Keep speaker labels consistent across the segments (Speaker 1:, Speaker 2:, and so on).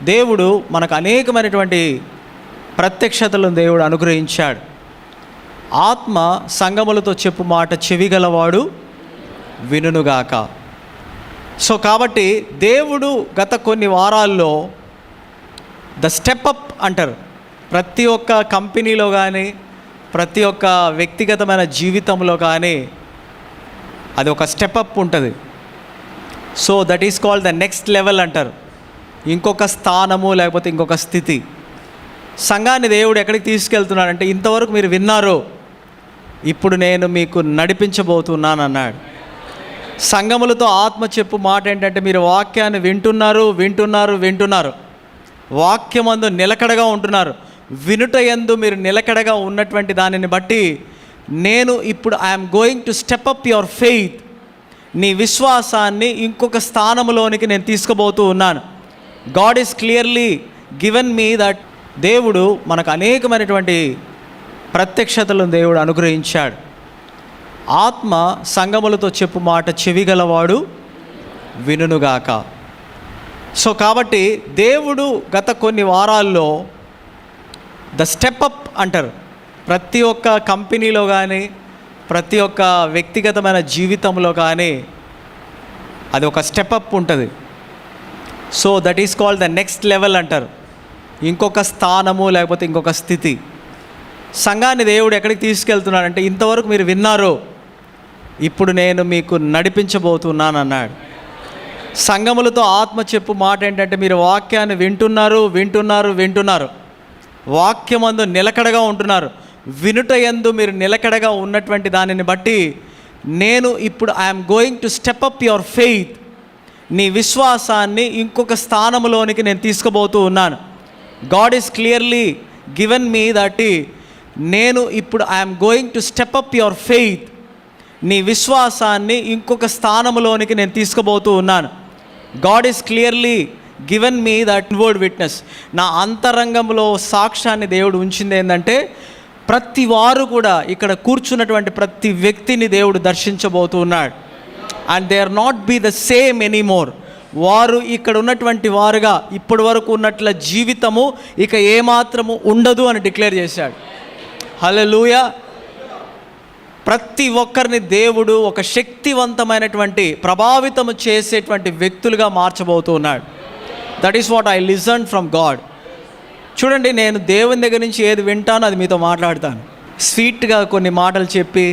Speaker 1: దేవుడు మనకు అనేకమైనటువంటి ప్రత్యక్షతలను దేవుడు అనుగ్రహించాడు. ఆత్మ సంగములతో చెప్పు మాట చెవిగలవాడు వినుగాక. సో కాబట్టి దేవుడు గత కొన్ని వారాల్లో ద స్టెప్ అప్ అంటారు. ప్రతి ఒక్క కంపెనీలో కానీ ప్రతి ఒక్క వ్యక్తిగతమైన జీవితంలో కానీ అది ఒక స్టెప్ అప్ ఉంటుంది. So that is called the next level అంటారు. ఇంకొక స్థానము లేకపోతే ఇంకొక స్థితి. సంఘాన్ని దేవుడు ఎక్కడికి తీసుకెళ్తున్నాడంటే, ఇంతవరకు మీరు విన్నారు, ఇప్పుడు నేను మీకు నడిపించబోతున్నాను అన్నాడు. సంఘములతో ఆత్మ చెప్పు మాట ఏంటంటే, మీరు వాక్యాన్ని వింటున్నారు, వాక్యమందు నిలకడగా ఉంటున్నారు. వినుట యందు మీరు నిలకడగా ఉన్నటువంటి దానిని బట్టి నేను ఇప్పుడు I'm going to step up your faith. నీ విశ్వాసాన్ని ఇంకొక స్థానంలోనికి నేను తీసుకుపోతూ ఉన్నాను. God is clearly given me that. దేవుడు మనకు అనేకమైనటువంటి ప్రత్యక్షతలను దేవుడు అనుగ్రహించాడు. ఆత్మ సంగములతో చెప్పు మాట చెవిగలవాడు వినుగాక. సో కాబట్టి దేవుడు గత కొన్ని వారాల్లో ద స్టెప్ అప్ అంటారు. ప్రతి ఒక్క కంపెనీలో కానీ ప్రతి ఒక్క వ్యక్తిగతమైన జీవితంలో కానీ అది ఒక స్టెప్ అప్ ఉంటుంది. So that is called the next level అంటారు. ఇంకొక స్థానము లేకపోతే ఇంకొక స్థితి. సంఘాన్ని దేవుడు ఎక్కడికి తీసుకెళ్తున్నాడంటే, ఇంతవరకు మీరు విన్నారు, ఇప్పుడు నేను మీకు నడిపించబోతున్నాను అన్నాడు. సంఘములతో ఆత్మ చెప్పు మాట ఏంటంటే, మీరు వాక్యాన్ని వింటున్నారు, వాక్యమందు నిలకడగా ఉంటున్నారు. వినుట యందు మీరు నిలకడగా ఉన్నటువంటి దానిని బట్టి నేను ఇప్పుడు I'm going to step up your faith. నీ విశ్వాసాన్ని ఇంకొక స్థానంలోనికి నేను తీసుకుపోతూ ఉన్నాను. God is clearly given me that. నేను ఇప్పుడు I'm going to step up your faith. నీ విశ్వాసాన్ని ఇంకొక స్థానంలోనికి నేను తీసుకుపోతూ ఉన్నాను. God is clearly given me that word witness. నా అంతరంగంలో సాక్ష్యాన్ని దేవుడు ఉంచింది ఏంటంటే, ప్రతి వారు కూడా ఇక్కడ కూర్చున్నటువంటి ప్రతి వ్యక్తిని దేవుడు దర్శించబోతూ ఉన్నాడు. And they are not be the same anymore. వారు ఇక్కడ ఉన్నటువంటి వారుగా ఇప్పటి వరకు ఉన్నట్ల జీవితము ఇక ఏమాత్రము ఉండదు అని డిక్లేర్ చేశాడు. హల్లెలూయా. ప్రతి ఒక్కరిని దేవుడు ఒక శక్తివంతమైనటువంటి ప్రభావితము చేసేటువంటి వ్యక్తులుగా మార్చబోతూ ఉన్నాడు. That is what I listen from God. చూడండి, నేను దేవుని దగ్గర నుంచి ఏది వింటానో అది మీతో మాట్లాడతాను. స్వీట్గా కొన్ని మాటలు చెప్పి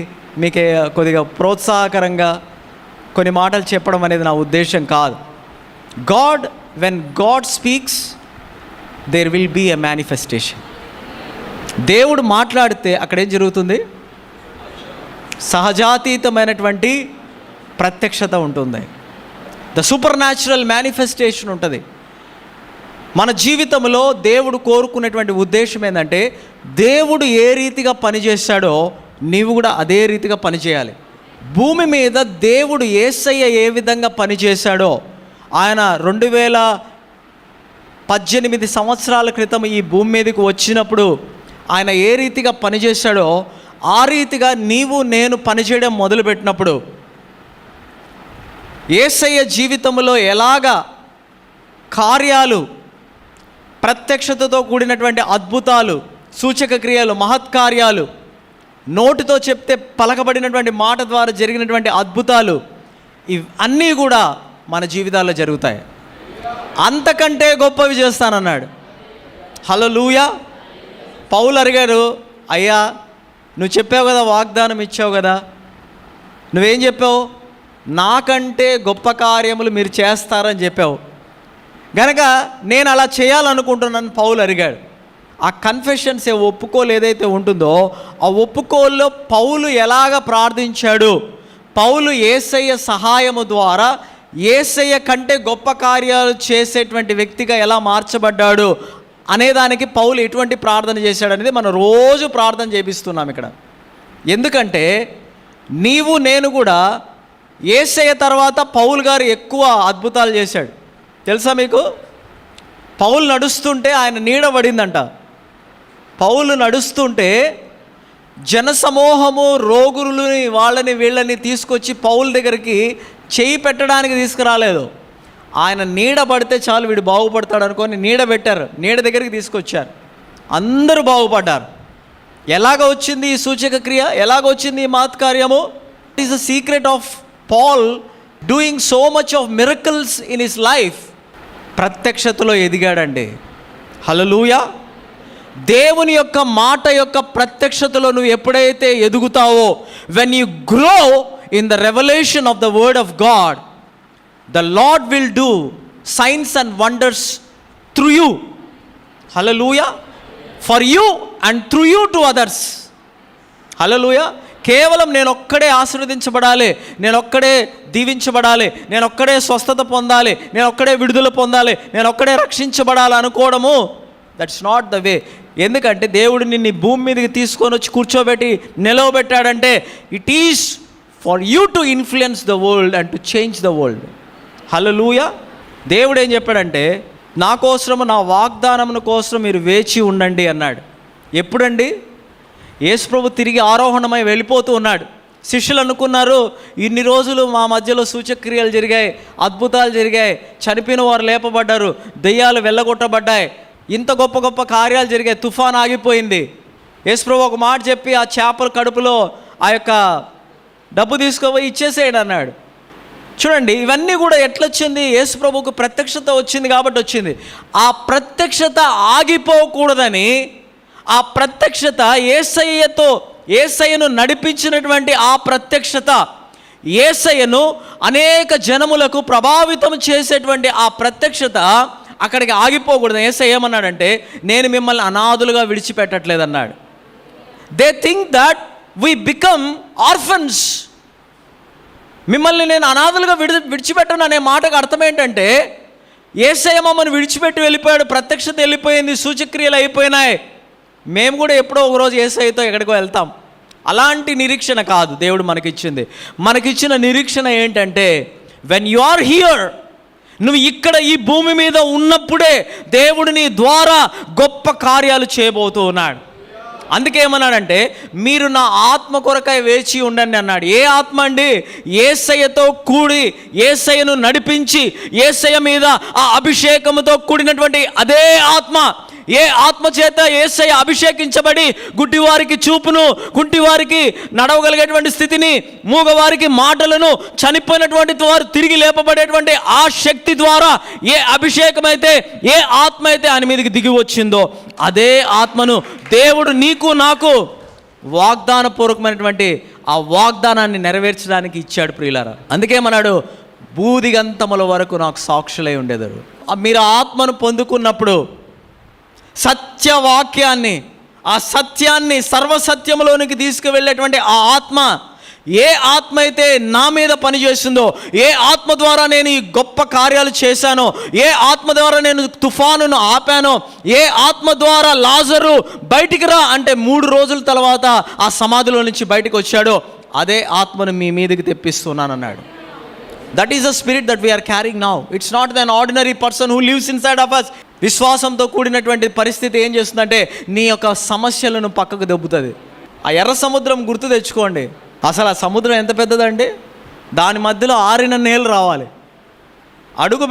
Speaker 1: మీకు కొద్దిగా ప్రోత్సాహకరంగా కొన్ని మాటలు చెప్పడం అనేది నా ఉద్దేశం కాదు. When God speaks there will be a manifestation. దేవుడు మాట్లాడితే అక్కడ ఏం జరుగుతుంది? సహజాతీతమైనటువంటి ప్రత్యక్షత ఉంటుంది. ద సూపర్ న్యాచురల్ మేనిఫెస్టేషన్ ఉంటుంది. మన జీవితంలో దేవుడు కోరుకునేటువంటి ఉద్దేశం ఏంటంటే, దేవుడు ఏ రీతిగా పనిచేశాడో నీవు కూడా అదే రీతిగా పనిచేయాలి. భూమి మీద దేవుడు యేసయ్య ఏ విధంగా పనిచేశాడో, ఆయన 2018 సంవత్సరాల క్రితం ఈ భూమి మీదకి వచ్చినప్పుడు ఆయన ఏ రీతిగా పనిచేశాడో ఆ రీతిగా నీవు నేను పనిచేయడం మొదలుపెట్టినప్పుడు, యేసయ్య జీవితంలో ఎలాగా కార్యాలు, ప్రత్యక్షతతో కూడినటువంటి అద్భుతాలు, సూచక క్రియలు, మహత్కార్యాలు, నోటితో చెప్తే పలకబడినటువంటి మాట ద్వారా జరిగినటువంటి అద్భుతాలు, ఇవన్నీ కూడా మన జీవితాల్లో జరుగుతాయి. అంతకంటే గొప్పవి చేస్తానన్నాడు. హల్లెలూయా. పౌలు అడిగారు, అయ్యా నువ్వు చెప్పావు కదా, వాగ్దానం ఇచ్చావు కదా, నువ్వేం చెప్పావు? నాకంటే గొప్ప కార్యములు మీరు చేస్తారని చెప్పావు గనక నేను అలా చేయాలనుకుంటున్నాను పౌలు అడిగాడు. ఆ కన్ఫెషన్స్ ఒప్పుకోలు ఏదైతే ఉంటుందో ఆ ఒప్పుకోల్లో పౌలు ఎలాగ ప్రార్థించాడు, పౌలు యేసయ్య సహాయము ద్వారా యేసయ్య కంటే గొప్ప కార్యాలు చేసేటువంటి వ్యక్తిగా ఎలా మార్చబడ్డాడు అనేదానికి పౌలు ఎటువంటి ప్రార్థన చేశాడు అనేది మనం రోజు ప్రార్థన చేపిస్తున్నాం ఇక్కడ. ఎందుకంటే నీవు నేను కూడా యేసయ్య తర్వాత పౌలు గారు ఎక్కువ అద్భుతాలు చేశాడు. తెలుసా మీకు? పౌలు నడుస్తుంటే ఆయన నీడ పడిందంట. పౌలు నడుస్తుంటే జనసమూహము రోగులని వాళ్ళని వీళ్ళని తీసుకొచ్చి పౌలు దగ్గరికి చేయి పెట్టడానికి తీసుకురాలేదు. ఆయన నీడ పడితే చాలు వీడు బాగుపడతాడు అనుకొని నీడ పెట్టారు, నీడ దగ్గరికి తీసుకొచ్చారు, అందరూ బాగుపడ్డారు. ఎలాగ వచ్చింది ఈ సూచక క్రియ, ఎలాగ వచ్చింది ఈ మహత్కార్యము? It is the secret of Paul doing so much of miracles in his life. ప్రత్యక్షతలో ఎదిగాడండి. హల్లెలూయా. దేవుని యొక్క మాట యొక్క ప్రత్యక్షతలో నువ్వు ఎప్పుడైతే ఎదుగుతావో, when you grow in the revolution of the word of God, the Lord will do signs and wonders through you. Hallelujah. For you and through you to others. Hallelujah. కేవలం నేను ఒక్కడే ఆశీర్వదించబడాలి, నేను ఒక్కడే దీవించబడాలి, నేను ఒక్కడే స్వస్థత పొందాలి, నేను ఒక్కడే విడుదల పొందాలి, నేను ఒక్కడే రక్షించబడాలి అనుకోవడము, దట్స్ నాట్ ద వే. ఎందుకంటే దేవుడు నిన్ను భూమి మీదకి తీసుకొని వచ్చి కూర్చోబెట్టి నిలవబెట్టాడంటే it is for you to influence the world and to change the world. హల్లెలూయా. దేవుడు ఏం చెప్పాడంటే, నా కోసము, నా వాగ్దానముల కోసం మీరు వేచి ఉండండి అన్నాడు. ఎప్పుడండి? యేసుప్రభు తిరిగి ఆరోహణమై వెళ్ళిపోతూ ఉన్నాడు. శిష్యులు అనుకున్నారు, ఇన్ని రోజులు మా మధ్యలో సూచక్రియలు జరిగాయి, అద్భుతాలు జరిగాయి, చనిపోయిన వారు లేపబడ్డారు, దెయ్యాలు వెళ్ళగొట్టబడ్డాయి, ఇంత గొప్ప గొప్ప కార్యాలు జరిగాయి, తుఫాన్ ఆగిపోయింది. యేసుప్రభు ఒక మాట చెప్పి ఆ చేపల కడుపులో ఆ యొక్క డబ్బు తీసుకుపోయి ఇచ్చేసేయండి అన్నాడు. చూడండి, ఇవన్నీ కూడా ఎట్లొచ్చింది? యేసుప్రభుకు ప్రత్యక్షత వచ్చింది కాబట్టి వచ్చింది. ఆ ప్రత్యక్షత ఆగిపోకూడదని, ఆ ప్రత్యక్షత యేసయ్యను నడిపించినటువంటి ఆ ప్రత్యక్షత, యేసయ్యను అనేక జనములకు ప్రభావితం చేసేటువంటి ఆ ప్రత్యక్షత అక్కడికి ఆగిపోకూడదు. యేసయ్య ఏమన్నాడంటే, నేను మిమ్మల్ని అనాథులుగా విడిచిపెట్టట్లేదన్నాడు. They think that we become orphans. మిమ్మల్ని నేను అనాథలుగా విడిచిపెట్టను అనే మాటకు అర్థం ఏంటంటే, యేసయ్య మమ్మల్ని విడిచిపెట్టి వెళ్ళిపోయాడు, ప్రత్యక్షత వెళ్ళిపోయింది, సూచక్రియలు అయిపోయినాయి, మేము కూడా ఎప్పుడో ఒకరోజు యేసయ్యతో ఎక్కడికో వెళ్తాం. అలాంటి నిరీక్షణ కాదు దేవుడు మనకిచ్చింది. మనకిచ్చిన నిరీక్షణ ఏంటంటే, వెన్ యు ఆర్ హియర్, నువ్వు ఇక్కడ ఈ భూమి మీద ఉన్నప్పుడే దేవుడు నీ ద్వారా గొప్ప కార్యాలు చేయబోతూ ఉన్నాడు. అందుకేమన్నాడంటే, మీరు నా ఆత్మ కొరకై వేచి ఉండండి అన్నాడు. ఏ ఆత్మ అండి? యేసయ్యతో కూడి యేసయ్యను నడిపించి యేసయ్య మీద ఆ అభిషేకముతో కూడినటువంటి అదే ఆత్మ. ఏ ఆత్మ చేత యేసయ్య అభిషేకించబడి గుడ్డివారికి చూపును, కుంటివారికి నడవగలిగేటువంటి స్థితిని, మూగవారికి మాటలను, చనిపోయినటువంటి వారు తిరిగి లేపబడేటువంటి ఆ శక్తి ద్వారా ఏ అభిషేకం అయితే, ఏ ఆత్మ అయితే ఆయన మీదకి దిగి వచ్చిందో, అదే ఆత్మను దేవుడు నీకు నాకు వాగ్దానపూర్వకమైనటువంటి ఆ వాగ్దానాన్ని నెరవేర్చడానికి ఇచ్చాడు ప్రియులారా. అందుకేమన్నాడు, బూదిగంతముల వరకు నాకు సాక్షులై ఉండేదారు. మీరు ఆత్మను పొందుకున్నప్పుడు సత్యవాక్యాన్ని, ఆ సత్యాన్ని సర్వసత్యంలోనికి తీసుకువెళ్ళేటువంటి ఆ ఆత్మ, ఏ ఆత్మ అయితే నా మీద పనిచేస్తుందో, ఏ ఆత్మ ద్వారా నేను ఈ గొప్ప కార్యాలు చేశానో, ఏ ఆత్మ ద్వారా నేను తుఫానును ఆపానో, ఏ ఆత్మ ద్వారా లాజరు బయటికి రా అంటే 3 రోజుల తర్వాత ఆ సమాధిలో నుంచి బయటకు వచ్చాడో, అదే ఆత్మను మీ మీదకి తెప్పిస్తున్నానన్నాడు. That is the spirit that we are carrying now. It's not than ordinary person who lives inside of us. విశ్వాసంతో కూడినటువంటి పరిస్థితి ఏం చేస్తుందంటే, నీ యొక్క సమస్యలను పక్కకు దెబ్బుతుంది. ఆ ఎర్ర సముద్రం గుర్తు తెచ్చుకోండి. అసలు ఆ సముద్రం ఎంత పెద్దదండి? దాని మధ్యలో ఆరిన నేలు రావాలి. అడుగు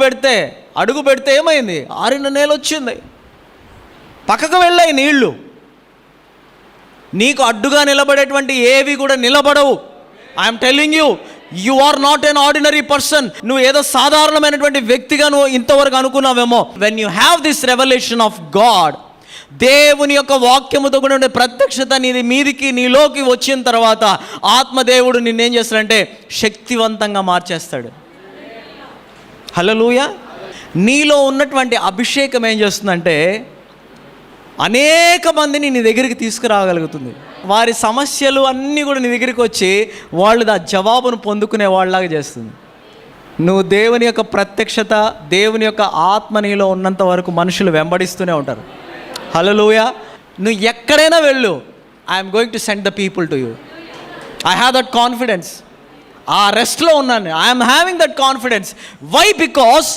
Speaker 1: పెడితే ఏమైంది? ఆరిన నేలు వచ్చింది, పక్కకు వెళ్ళాయి నీళ్లు. నీకు అడ్డుగా నిలబడేటువంటి ఏవి కూడా నిలబడవు. I'm telling you, you are not an ordinary person. నువ్వు ఏదో సాధారణమైనటువంటి వ్యక్తిగా నువ్వు ఇంతవరకు అనుకున్నావేమో. When you have this revolution of God, దేవుని యొక్క వాక్యముతో కూడా ప్రత్యక్షత మీదికి నీలోకి వచ్చిన తర్వాత ఆత్మదేవుడు నిన్నేం చేస్తాడంటే శక్తివంతంగా మార్చేస్తాడు. హల్లెలూయా. నీలో ఉన్నటువంటి అభిషేకం ఏం చేస్తుందంటే అనేక మందిని నీ దగ్గరికి తీసుకురాగలుగుతుంది. వారి సమస్యలు అన్నీ కూడా నీ దగ్గరికి వచ్చి వాళ్ళు ఆ జవాబును పొందుకునే వాళ్ళలాగా చేస్తుంది. నువ్వు దేవుని యొక్క ప్రత్యక్షత, దేవుని యొక్క ఆత్మ నీలో ఉన్నంత వరకు మనుషులు వెంబడిస్తూనే ఉంటారు. హల్లెలూయా. నువ్వు ఎక్కడైనా వెళ్ళు, I'm going to send the people to you. I have that confidence. ఆ రెస్ట్లో ఉన్నాను. I'm having that confidence. Why? Because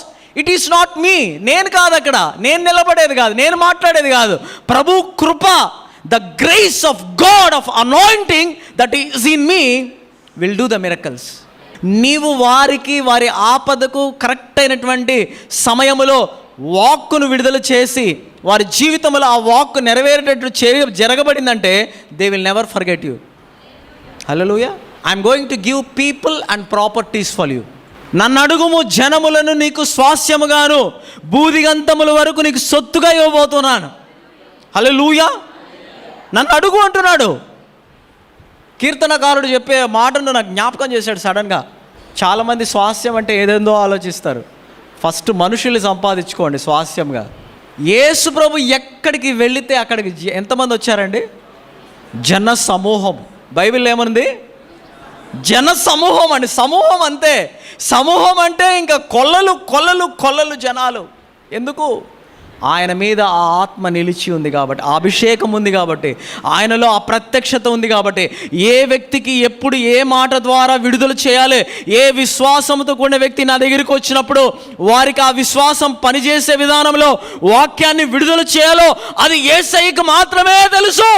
Speaker 1: it is not me. నేను కాదు అక్కడ, నేను నిలబడేది కాదు, నేను మాట్లాడేది కాదు. ప్రభు కృప, the grace of God of anointing that is in me will do the miracles. నీవు వారికి వారి ఆపదకు కరెక్ట్ అయినటువంటి సమయములో వాక్కును విడుదల చేసి వారి జీవితంలో ఆ వాక్కు నెరవేరేటట్లు జరగబడిందంటే they will never forget you. హల్లెలూయా. I'm going to give people and properties for you. నన్ను అడుగుము, జనములను నీకు స్వాస్యముగాను బూదిగంతముల వరకు నీకు సొత్తుగా ఇవ్వబోతున్నాను. హల్లెలూయా. నన్ను అడుగు అంటున్నాడు. కీర్తనకారుడు చెప్పే మాటను నాకు జ్ఞాపకం చేశాడు సడన్గా. చాలామంది స్వాస్యం అంటే ఏదేందో ఆలోచిస్తారు. ఫస్ట్ మనుషుల్ని సంపాదించుకోండి స్వాస్యంగా. యేసు ప్రభు ఎక్కడికి వెళితే అక్కడికి ఎంతమంది వచ్చారండి? జన సమూహం. బైబిల్ ఏమనుంది? జన సమూహం అండి. సమూహం అంతే. సమూహం అంటే ఇంకా కొల్లలు కొల్లలు కొల్లలు జనాలు. ఎందుకు? ఆయన మీద ఆ ఆత్మ నిలిచి ఉంది కాబట్టి, ఆ అభిషేకం ఉంది కాబట్టి, ఆయనలో ఆ ప్రత్యక్షత ఉంది కాబట్టి, ఏ వ్యక్తికి ఎప్పుడు ఏ మాట ద్వారా విడుదల చేయాలి, ఏ విశ్వాసంతో కూడిన వ్యక్తి నా దగ్గరికి వచ్చినప్పుడు వారికి ఆ విశ్వాసం పనిచేసే విధానంలో వాక్యాన్ని విడుదల చేయాలో అది యేసయ్యకు మాత్రమే తెలుసు.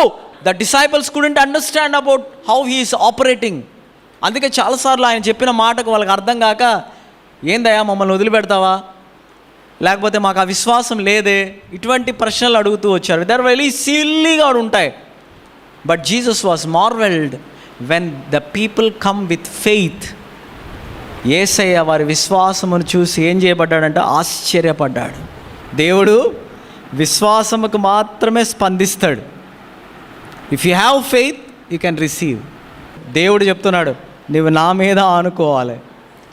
Speaker 1: The disciples couldn't understand about how he is operating. అందుకే చాలాసార్లు ఆయన చెప్పిన మాటకు వాళ్ళకి అర్థం కాక, ఏందయ్యా మమ్మల్ని వదిలిపెడతావా, లేకపోతే మాకు ఆ విశ్వాసం లేదే, ఇటువంటి ప్రశ్నలు అడుగుతూ వచ్చారు. దర్ వెరీ సిల్లీగా ఉంటాయి. But Jesus was marveled when the people come with faith. Yesayya వారి విశ్వాసమును చూసి ఏం చేయబడ్డాడంటే ఆశ్చర్యపడ్డాడు. దేవుడు విశ్వాసముకు మాత్రమే స్పందిస్తాడు. If you have faith you can receive. దేవుడు చెప్తున్నాడు, నువ్వు నా మీద ఆనుకోవాలి.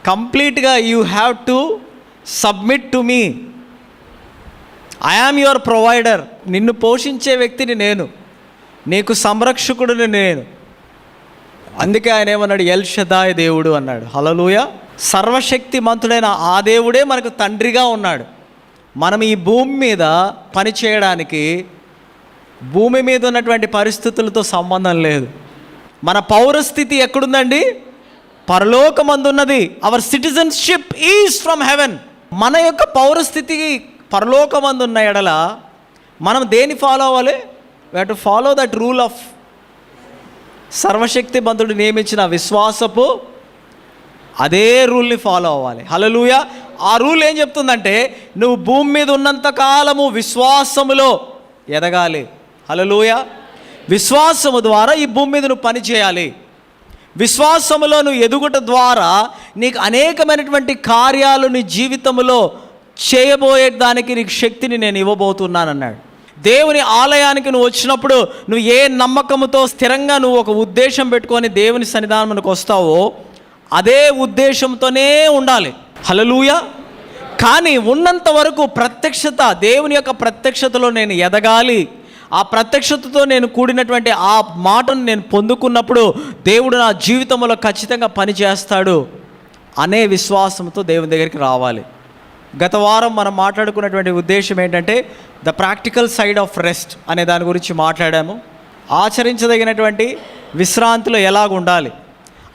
Speaker 1: కంప్లీట్గా you have to submit to me. I am your provider. నిన్ను పోషించే వ్యక్తిని నేను, నీకు సంరక్షకుడిని నేను. అందుకే ఆయన ఏమన్నాడు? ఎల్ షదాయ్ దేవుడు అన్నాడు. హల్లెలూయా. సర్వశక్తి మంతుడైన ఆ దేవుడే మనకు తండ్రిగా ఉన్నాడు. మనం ఈ భూమి మీద పని చేయడానికి భూమి మీద ఉన్నటువంటి పరిస్థితులతో సంబంధం లేదు. మన పౌరస్థితి ఎక్కడుందండి? పరలోకమందున్నది. Our citizenship is from heaven. మన యొక్క పౌరస్థితికి పరలోకమందున్న ఎడల మనం దేన్ని ఫాలో అవ్వాలి? We have to follow that rule of సర్వశక్తి బంధుడు నియమించిన విశ్వాసపు అదే రూల్ని ఫాలో అవ్వాలి. హల్లెలూయా. ఆ రూల్ ఏం చెప్తుందంటే నువ్వు భూమి మీద ఉన్నంత కాలము విశ్వాసములో ఎదగాలి. హల్లెలూయా. విశ్వాసము ద్వారా ఈ భూమి మీద నువ్వు పని చేయాలి. విశ్వాసములో నువ్వు ఎదుగుట ద్వారా నీకు అనేకమైనటువంటి కార్యాలు నీ జీవితంలో చేయబోయే దానికి నీకు శక్తిని నేను ఇవ్వబోతున్నాను అన్నాడు. దేవుని ఆలయానికి నువ్వు వచ్చినప్పుడు నువ్వు ఏ నమ్మకంతో స్థిరంగా నువ్వు ఒక ఉద్దేశం పెట్టుకొని దేవుని సన్నిధానానికి వస్తావో అదే ఉద్దేశంతోనే ఉండాలి. హల్లెలూయా. కానీ ఉన్నంత వరకు ప్రత్యక్షత, దేవుని యొక్క ప్రత్యక్షతలో నేను ఎదగాలి, ఆ ప్రత్యక్షతతో నేను కూడినటువంటి ఆ మాటను నేను పొందుకున్నప్పుడు దేవుడు నా జీవితంలో ఖచ్చితంగా పని చేస్తాడు అనే విశ్వాసంతో దేవుని దగ్గరికి రావాలి. గత వారం మనం మాట్లాడుకున్నటువంటి ఉద్దేశం ఏంటంటే the practical side of rest అనే దాని గురించి మాట్లాడాము. ఆచరించదగినటువంటి విశ్రాంతిలో ఎలాగ ఉండాలి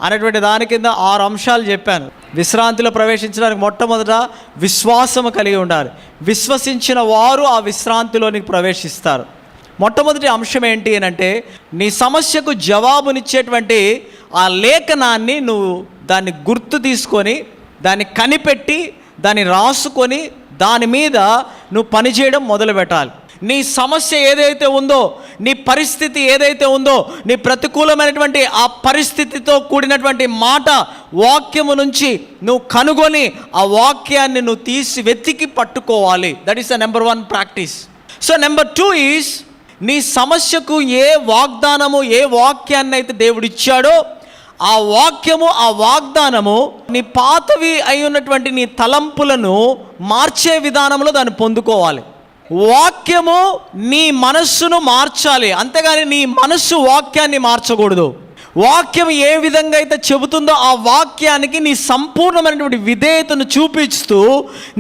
Speaker 1: అనేటువంటి దాని కింద 6 అంశాలు చెప్పాను. విశ్రాంతిలో ప్రవేశించడానికి మొట్టమొదట విశ్వాసము కలిగి ఉండాలి. విశ్వసించిన వారు ఆ విశ్రాంతిలోనికి ప్రవేశిస్తారు. మొట్టమొదటి అంశం ఏంటి అని అంటే నీ సమస్యకు జవాబునిచ్చేటువంటి ఆ లేఖనాన్ని నువ్వు దాన్ని గుర్తు తీసుకొని దాన్ని కనిపెట్టి దాన్ని రాసుకొని దాని మీద నువ్వు పనిచేయడం మొదలు పెట్టాలి. నీ సమస్య ఏదైతే ఉందో, నీ పరిస్థితి ఏదైతే ఉందో, నీ ప్రతికూలమైనటువంటి ఆ పరిస్థితితో కూడినటువంటి మాట వాక్యము నుంచి నువ్వు కనుగొని ఆ వాక్యాన్ని నువ్వు తీసి వెతికి పట్టుకోవాలి. That is the number 1 practice. So number 2 is నీ సమస్యకు ఏ వాగ్దానము, ఏ వాక్యాన్ని అయితే దేవుడు ఇచ్చాడో ఆ వాక్యము, ఆ వాగ్దానము నీ పాతవి అయి ఉన్నటువంటి నీ తలంపులను మార్చే విధానంలో దాన్ని పొందుకోవాలి. వాక్యము నీ మనస్సును మార్చాలి, అంతేగాని నీ మనస్సు వాక్యాన్ని మార్చకూడదు. వాక్యం ఏ విధంగా అయితే చెబుతుందో ఆ వాక్యానికి నీ సంపూర్ణమైనటువంటి విధేయతను చూపిస్తూ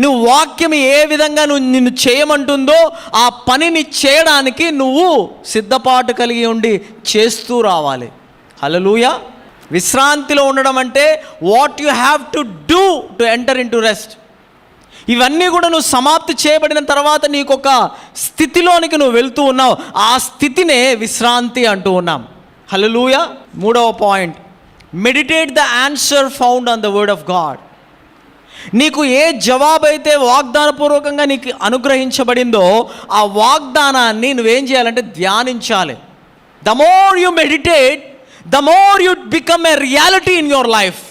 Speaker 1: నువ్వు వాక్యం ఏ విధంగా నిన్ను చేయమంటుందో ఆ పనిని చేయడానికి నువ్వు సిద్ధపాటు కలిగి ఉండి చేస్తూ రావాలి. హల్లెలూయా. విశ్రాంతిలో ఉండడం అంటే what you have to do to enter in to rest. ఇవన్నీ కూడా నువ్వు సమాప్తి చేయబడిన తర్వాత నీకు ఒక స్థితిలోనికి నువ్వు వెళ్తూ ఉన్నావు. ఆ స్థితినే విశ్రాంతి అంటూ ఉన్నాం. హల్లెలూయా. 3వ point, meditate the answer found on the word of God. నీకు ఏ జవాబు అయితే వాగ్దానపూర్వకంగా నీకు అనుగ్రహించబడిందో ఆ వాగ్దానాన్ని నువ్వేం చేయాలంటే ధ్యానించాలి. The more you meditate, the more you become a reality in your life.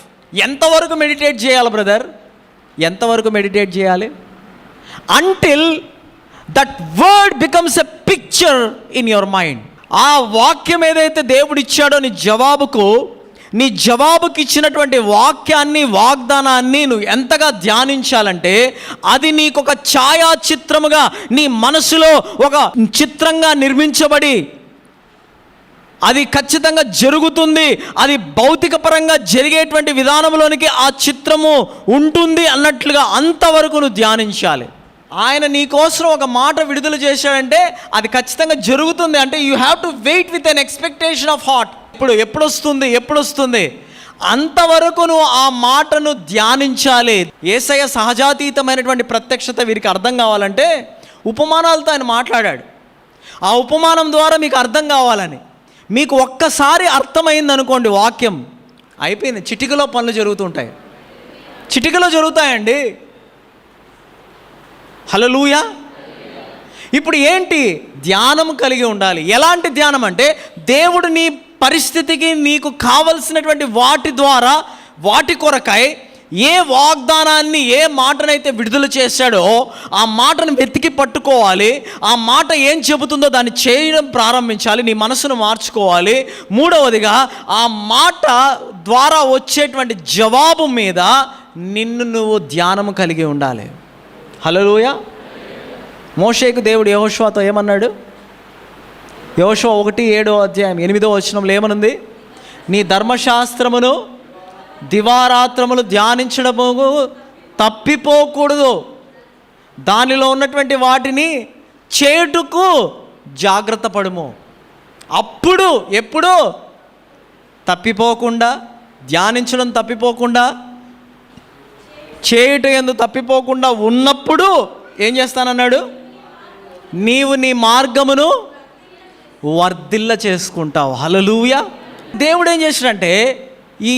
Speaker 1: ఎంతవరకు మెడిటేట్ చేయాలి బ్రదర్? ఎంతవరకు మెడిటేట్ చేయాలి? Until that word becomes a picture in your mind. ఆ వాక్యం ఏదైతే దేవుడు ఇచ్చాడో నీ జవాబుకి ఇచ్చినటువంటి వాక్యాన్ని, వాగ్దానాన్ని నువ్వు ఎంతగా ధ్యానించాలంటే అది నీకు ఒక ఛాయాచిత్రముగా నీ మనసులో ఒక చిత్రంగా నిర్మించబడి అది ఖచ్చితంగా జరుగుతుంది, అది భౌతిక పరంగా జరిగేటువంటి విధానంలోనికి ఆ చిత్రము ఉంటుంది అన్నట్లుగా అంతవరకు నువ్వు ధ్యానించాలి. ఆయన నీ కోసం ఒక మాట విడుదల చేశాడంటే అది ఖచ్చితంగా జరుగుతుంది. అంటే you have to wait with an expectation of heart. ఎప్పుడు వస్తుంది అంతవరకు నువ్వు ఆ మాటను ధ్యానించాలి. యేసయ్య సహజాతీతమైనటువంటి ప్రత్యక్షత వీరికి అర్థం కావాలంటే ఉపమానాలతో ఆయన మాట్లాడాడు. ఆ ఉపమానం ద్వారా మీకు అర్థం కావాలని, మీకు ఒక్కసారి అర్థమైంది అనుకోండి వాక్యం, అయిపోయింది. చిటికలో పనులు జరుగుతుంటాయి, చిటికలో జరుగుతాయండి. హల్లెలూయా. ఇప్పుడు ఏంటి? ధ్యానం కలిగి ఉండాలి. ఎలాంటి ధ్యానం అంటే దేవుడు నీ పరిస్థితికి నీకు కావలసినటువంటి వాటి ద్వారా, వాటి కొరకై ఏ వాగ్దానాన్ని, ఏ మాటనైతే విడుదల చేశాడో ఆ మాటను వెతికి పట్టుకోవాలి. ఆ మాట ఏం చెబుతుందో దాన్ని చేయడం ప్రారంభించాలి. నీ మనసును మార్చుకోవాలి. మూడవదిగా ఆ మాట ద్వారా వచ్చేటువంటి జవాబు మీద నిన్ను నువ్వు ధ్యానము కలిగి ఉండాలి. హల్లెలూయా. మోషేకు దేవుడు యెహోషువతో ఏమన్నాడు? యెహోషువ 1:7 ఏమనుంది? నీ ధర్మశాస్త్రమును దివారాత్రములు ధ్యానించడము తప్పిపోకూడదు, దానిలో ఉన్నటువంటి వాటిని చేయుటకు జాగ్రత్త పడుము. అప్పుడు ఎప్పుడు తప్పిపోకుండా, ధ్యానించడం తప్పిపోకుండా, చేయుట యందు తప్పిపోకుండా ఉన్నప్పుడు ఏం చేస్తానన్నాడు? నీవు నీ మార్గమును వర్ధిల్ల చేసుకుంటావు. హల్లెలూయా. దేవుడు ఏం చేశాడంటే ఈ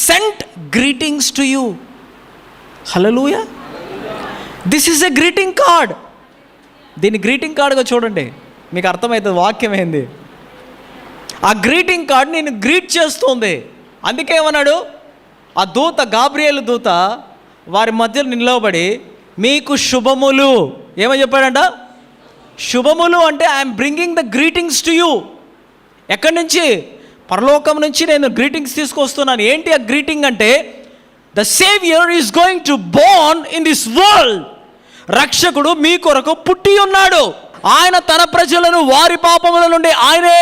Speaker 1: sent greetings to you. Hallelujah. This is a greeting card. దీన్ని గ్రీటింగ్ కార్డ్గా చూడండి, మీకు అర్థమవుతుంది వాక్యం ఏంది. ఆ గ్రీటింగ్ కార్డ్ నేను గ్రీట్ చేస్తుంది. అందుకే ఏమన్నాడు? ఆ దూత, గాబ్రియేలు దూత వారి మధ్యలో నిలవబడి మీకు శుభములు ఏమని చెప్పాడంట? శుభములు అంటే I'm bringing the greetings to you. ఎక్కడి నుంచి? పరలోకం నుంచి నేను గ్రీటింగ్స్ తీసుకొస్తున్నాను. ఏంటి ఆ గ్రీటింగ్ అంటే? The saviour is going to Born in this world. రక్షకుడు మీ కొరకు పుట్టి ఉన్నాడు. ఆయన తన ప్రజలను వారి పాపముల నుండి ఆయనే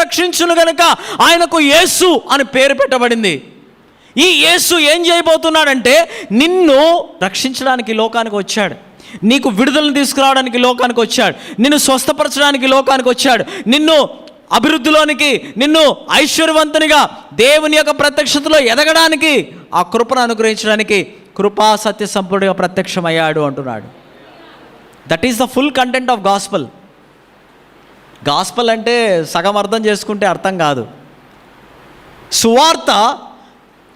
Speaker 1: రక్షించును గనుక ఆయనకు యేసు అని పేరు పెట్టబడింది. ఈ యేసు ఏం చేయబోతున్నాడంటే నిన్ను రక్షించడానికి లోకానికి వచ్చాడు, నీకు విడుదలను తీసుకురావడానికి లోకానికి వచ్చాడు, నిన్ను స్వస్థపరచడానికి లోకానికి వచ్చాడు, నిన్ను అభివృద్ధిలోనికి, నిన్ను ఐశ్వర్యవంతునిగా దేవుని యొక్క ప్రత్యక్షతలో ఎదగడానికి, ఆ కృపను అనుగ్రహించడానికి కృపా సత్య సంపూర్ణంగా ప్రత్యక్షమయ్యాడు అంటున్నాడు. That is the full content of gospel. Gospel అంటే సగం అర్థం చేసుకుంటే అర్థం కాదు. సువార్త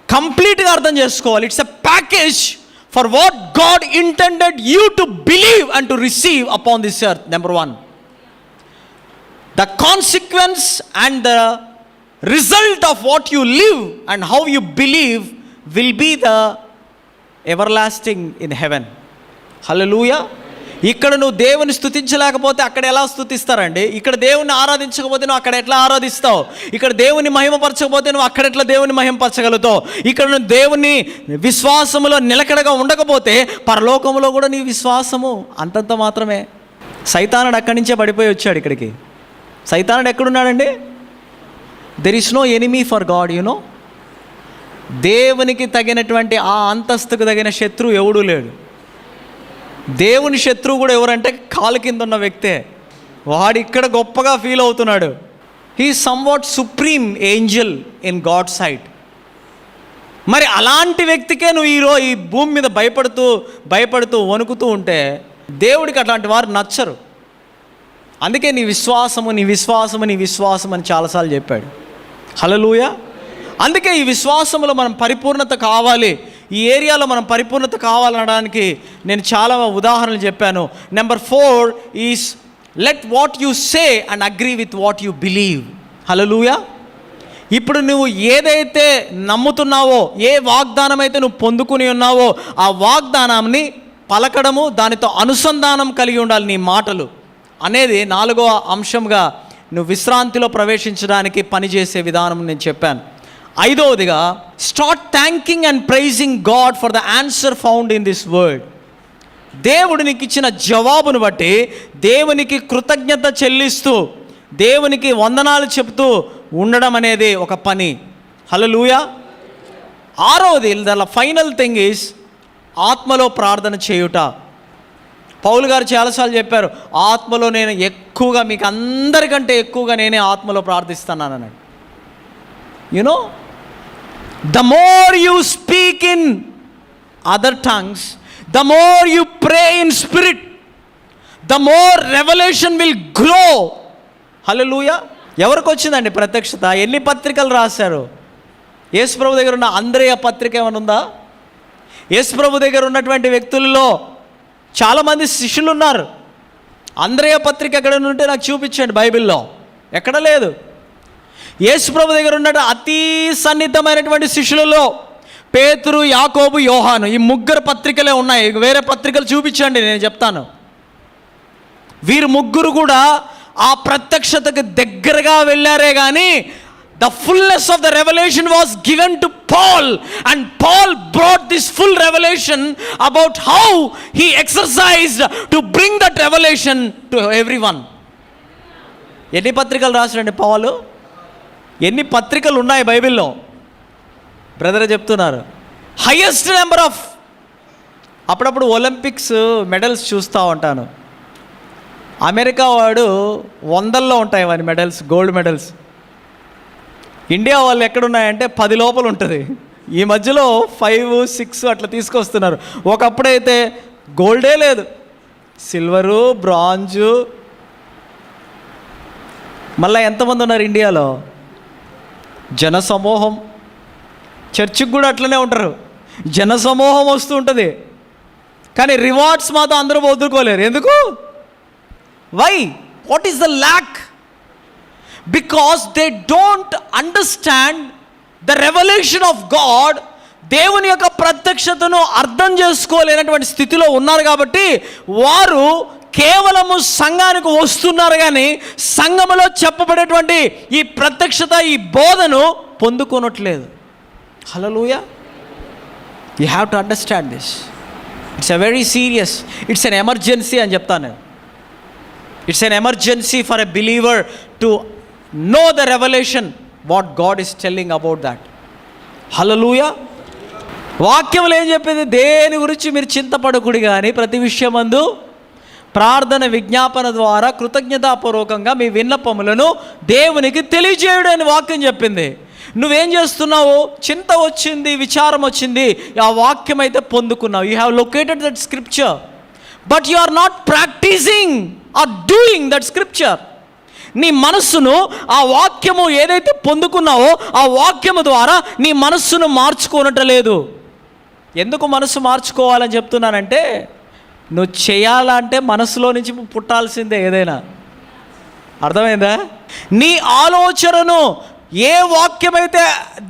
Speaker 1: కంప్లీట్గా అర్థం చేసుకోవాలి. It's a package for what God intended you to believe and to receive upon this earth. Number 1, the consequence and the result of what you live and how you believe will be the everlasting in heaven. Hallelujah. ఇక్కడ నువ్వు దేవుని స్తుతించలేకపోతే అక్కడ ఎలా స్తుతిస్తారండి? ఇక్కడ దేవుని ఆరాధించకపోతే నువ్వు అక్కడ ఎట్లా ఆరాధిస్తావు? ఇక్కడ దేవుని మహిమపరచకపోతే నువ్వు అక్కడ ఎట్లా దేవుని మహిమపరచగలుగుతావు? ఇక్కడ నువ్వు దేవుని విశ్వాసములో నిలకడగా ఉండకపోతే పరలోకములో కూడా నీ విశ్వాసము అంతంత మాత్రమే. సైతానుడు అక్కడి నుంచే పడిపోయి వచ్చాడు ఇక్కడికి. సైతానుడు ఎక్కడున్నాడండి? There is no enemy for God. You know, దేవునికి తగినటువంటి ఆ అంతస్తుకు తగిన శత్రువు ఎవడూ లేడు. దేవుని శత్రువు కూడా ఎవరంటే కాలు కింద ఉన్న వ్యక్తే. వాడు ఇక్కడ గొప్పగా ఫీల్ అవుతున్నాడు. He somewhat supreme angel in God sight. మరి అలాంటి వ్యక్తికే నువ్వు ఈ భూమి మీద భయపడుతూ వణుకుతూ ఉంటే దేవుడికి అట్లాంటి వారు నచ్చరు. అందుకే నీ విశ్వాసము అని చాలాసార్లు చెప్పాడు. హల్లెలూయా. అందుకే ఈ విశ్వాసంలో మనం పరిపూర్ణత కావాలి, ఈ ఏరియాలో మనం పరిపూర్ణత కావాలనడానికి నేను చాలా ఉదాహరణలు చెప్పాను. Number 4 is let what you say and agree with what you believe. హల్లెలూయా. ఇప్పుడు నువ్వు ఏదైతే నమ్ముతున్నావో, ఏ వాగ్దానం అయితే నువ్వు పొందుకుని ఉన్నావో, ఆ వాగ్దానాన్ని పలకడము, దానితో అనుసంధానం కలిగి ఉండాలి నీ మాటలు అనేది 4వ అంశంగా నువ్వు విశ్రాంతిలో ప్రవేశించడానికి పనిచేసే విధానం నేను చెప్పాను. 5వదిగా start thanking and praising God for the answer found in this word. దేవుడు నీకు ఇచ్చిన జవాబును బట్టి దేవునికి కృతజ్ఞత చెల్లిస్తూ, దేవునికి వందనాలు చెప్తూ ఉండడం అనేది ఒక పని. హల్లెలూయా. 6వది, ద ఫైనల్ థింగ్ ఈజ్ ఆత్మలో ప్రార్థన చేయుట. పౌలు గారు చాలాసార్లు చెప్పారు, ఆత్మలో నేను ఎక్కువగా, మీకు అందరికంటే ఎక్కువగా నేనే ఆత్మలో ప్రార్థిస్తున్నాను అన్నాడు. You know, the more you speak in other tongues, the more you pray in spirit, the more revolution will grow. హల్లెలూయా. ఎవరికి వచ్చిందండి ప్రత్యక్షత? ఎన్ని పత్రికలు రాశారు? యేసుప్రభు దగ్గర ఉన్న అంద్రేయ పత్రిక ఏమైనా ఉందా? యేసుప్రభు దగ్గర ఉన్నటువంటి వ్యక్తుల్లో చాలామంది శిష్యులు ఉన్నారు. అంద్రేయ పత్రిక ఎక్కడ ఉంటే నాకు చూపించండి బైబిల్లో. ఎక్కడ లేదు. యేసుప్రభు దగ్గర ఉన్న అతి సన్నిహితమైనటువంటి శిష్యులలో పేతురు, యాకోబు, యోహాను, ఈ 3 పత్రికలే ఉన్నాయి. వేరే పత్రికలు చూపించండి, నేను చెప్తాను. వీరు 3 కూడా ఆ ప్రత్యక్షతకు దగ్గరగా వెళ్ళారే కానీ the fullness of the revelation was given to Paul, and Paul brought this full revelation about how he exercised to bring that revelation to everyone. ఎన్ని పత్రికలు రాశాడండి పౌలు? ఎన్ని పత్రికలు ఉన్నాయి బైబిల్లో? బ్రదర్ చెప్తున్నారు హైయెస్ట్ నెంబర్ ఆఫ్. అప్పుడప్పుడు ఒలింపిక్స్ మెడల్స్ చూస్తూ ఉంటాను. అమెరికా వాడు 100ల్లో ఉంటాయి వాని మెడల్స్, గోల్డ్ మెడల్స్. ఇండియా వాళ్ళు ఎక్కడున్నాయంటే 10 లోపల ఉంటుంది. ఈ మధ్యలో 5, 6 అట్లా తీసుకొస్తున్నారు. ఒకప్పుడైతే గోల్డే లేదు, సిల్వరు, బ్రాంజు. మళ్ళీ ఎంతమంది ఉన్నారు ఇండియాలో? జనసమూహం. చర్చికి కూడా అట్లనే ఉంటారు, జనసమూహం వస్తూ ఉంటుంది. కానీ రివార్డ్స్ మాత్రం అందరూ వదులుకోలేరు. ఎందుకు? Why? What is the lack? Because they don't understand the revelation of God. దేవుని యొక్క ప్రత్యక్షతను అర్థం చేసుకోలేనటువంటి స్థితిలో ఉన్నారు. కాబట్టి వారు కేవలము సంఘానికి వస్తున్నారు కానీ సంఘములో చెప్పబడేటువంటి ఈ ప్రత్యక్షత, ఈ బోధను పొందుకోనట్లేదు. హల్లెలూయా. You have to understand this. It's a very serious, it's an emergency అని చెప్తాను నేను. It's an emergency for a believer to know the revelation what God is telling about that. హల్లెలూయా. వాక్యంలో ఏం చెప్పేది? దేని గురించి మీరు చింతపడకుడి కానీ ప్రతి విషయమందు ప్రార్థన విజ్ఞాపన ద్వారా కృతజ్ఞతాపూర్వకంగా మీ విన్నపములను దేవునికి తెలియజేయుడు అని వాక్యం చెప్పింది. నువ్వేం చేస్తున్నావు? చింత వచ్చింది, విచారం వచ్చింది, ఆ వాక్యం అయితే పొందుకున్నావు. You have located that scripture, but you are not practicing or doing that scripture. నీ మనస్సును ఆ వాక్యము ఏదైతే పొందుకున్నావో ఆ వాక్యము ద్వారా నీ మనస్సును మార్చుకోనట్లేదు. ఎందుకు మనస్సు మార్చుకోవాలని చెప్తున్నానంటే, నువ్వు చేయాలంటే మనసులో నుంచి పుట్టాల్సిందే ఏదైనా. అర్థమైందా? నీ ఆలోచనను ఏ వాక్యమైతే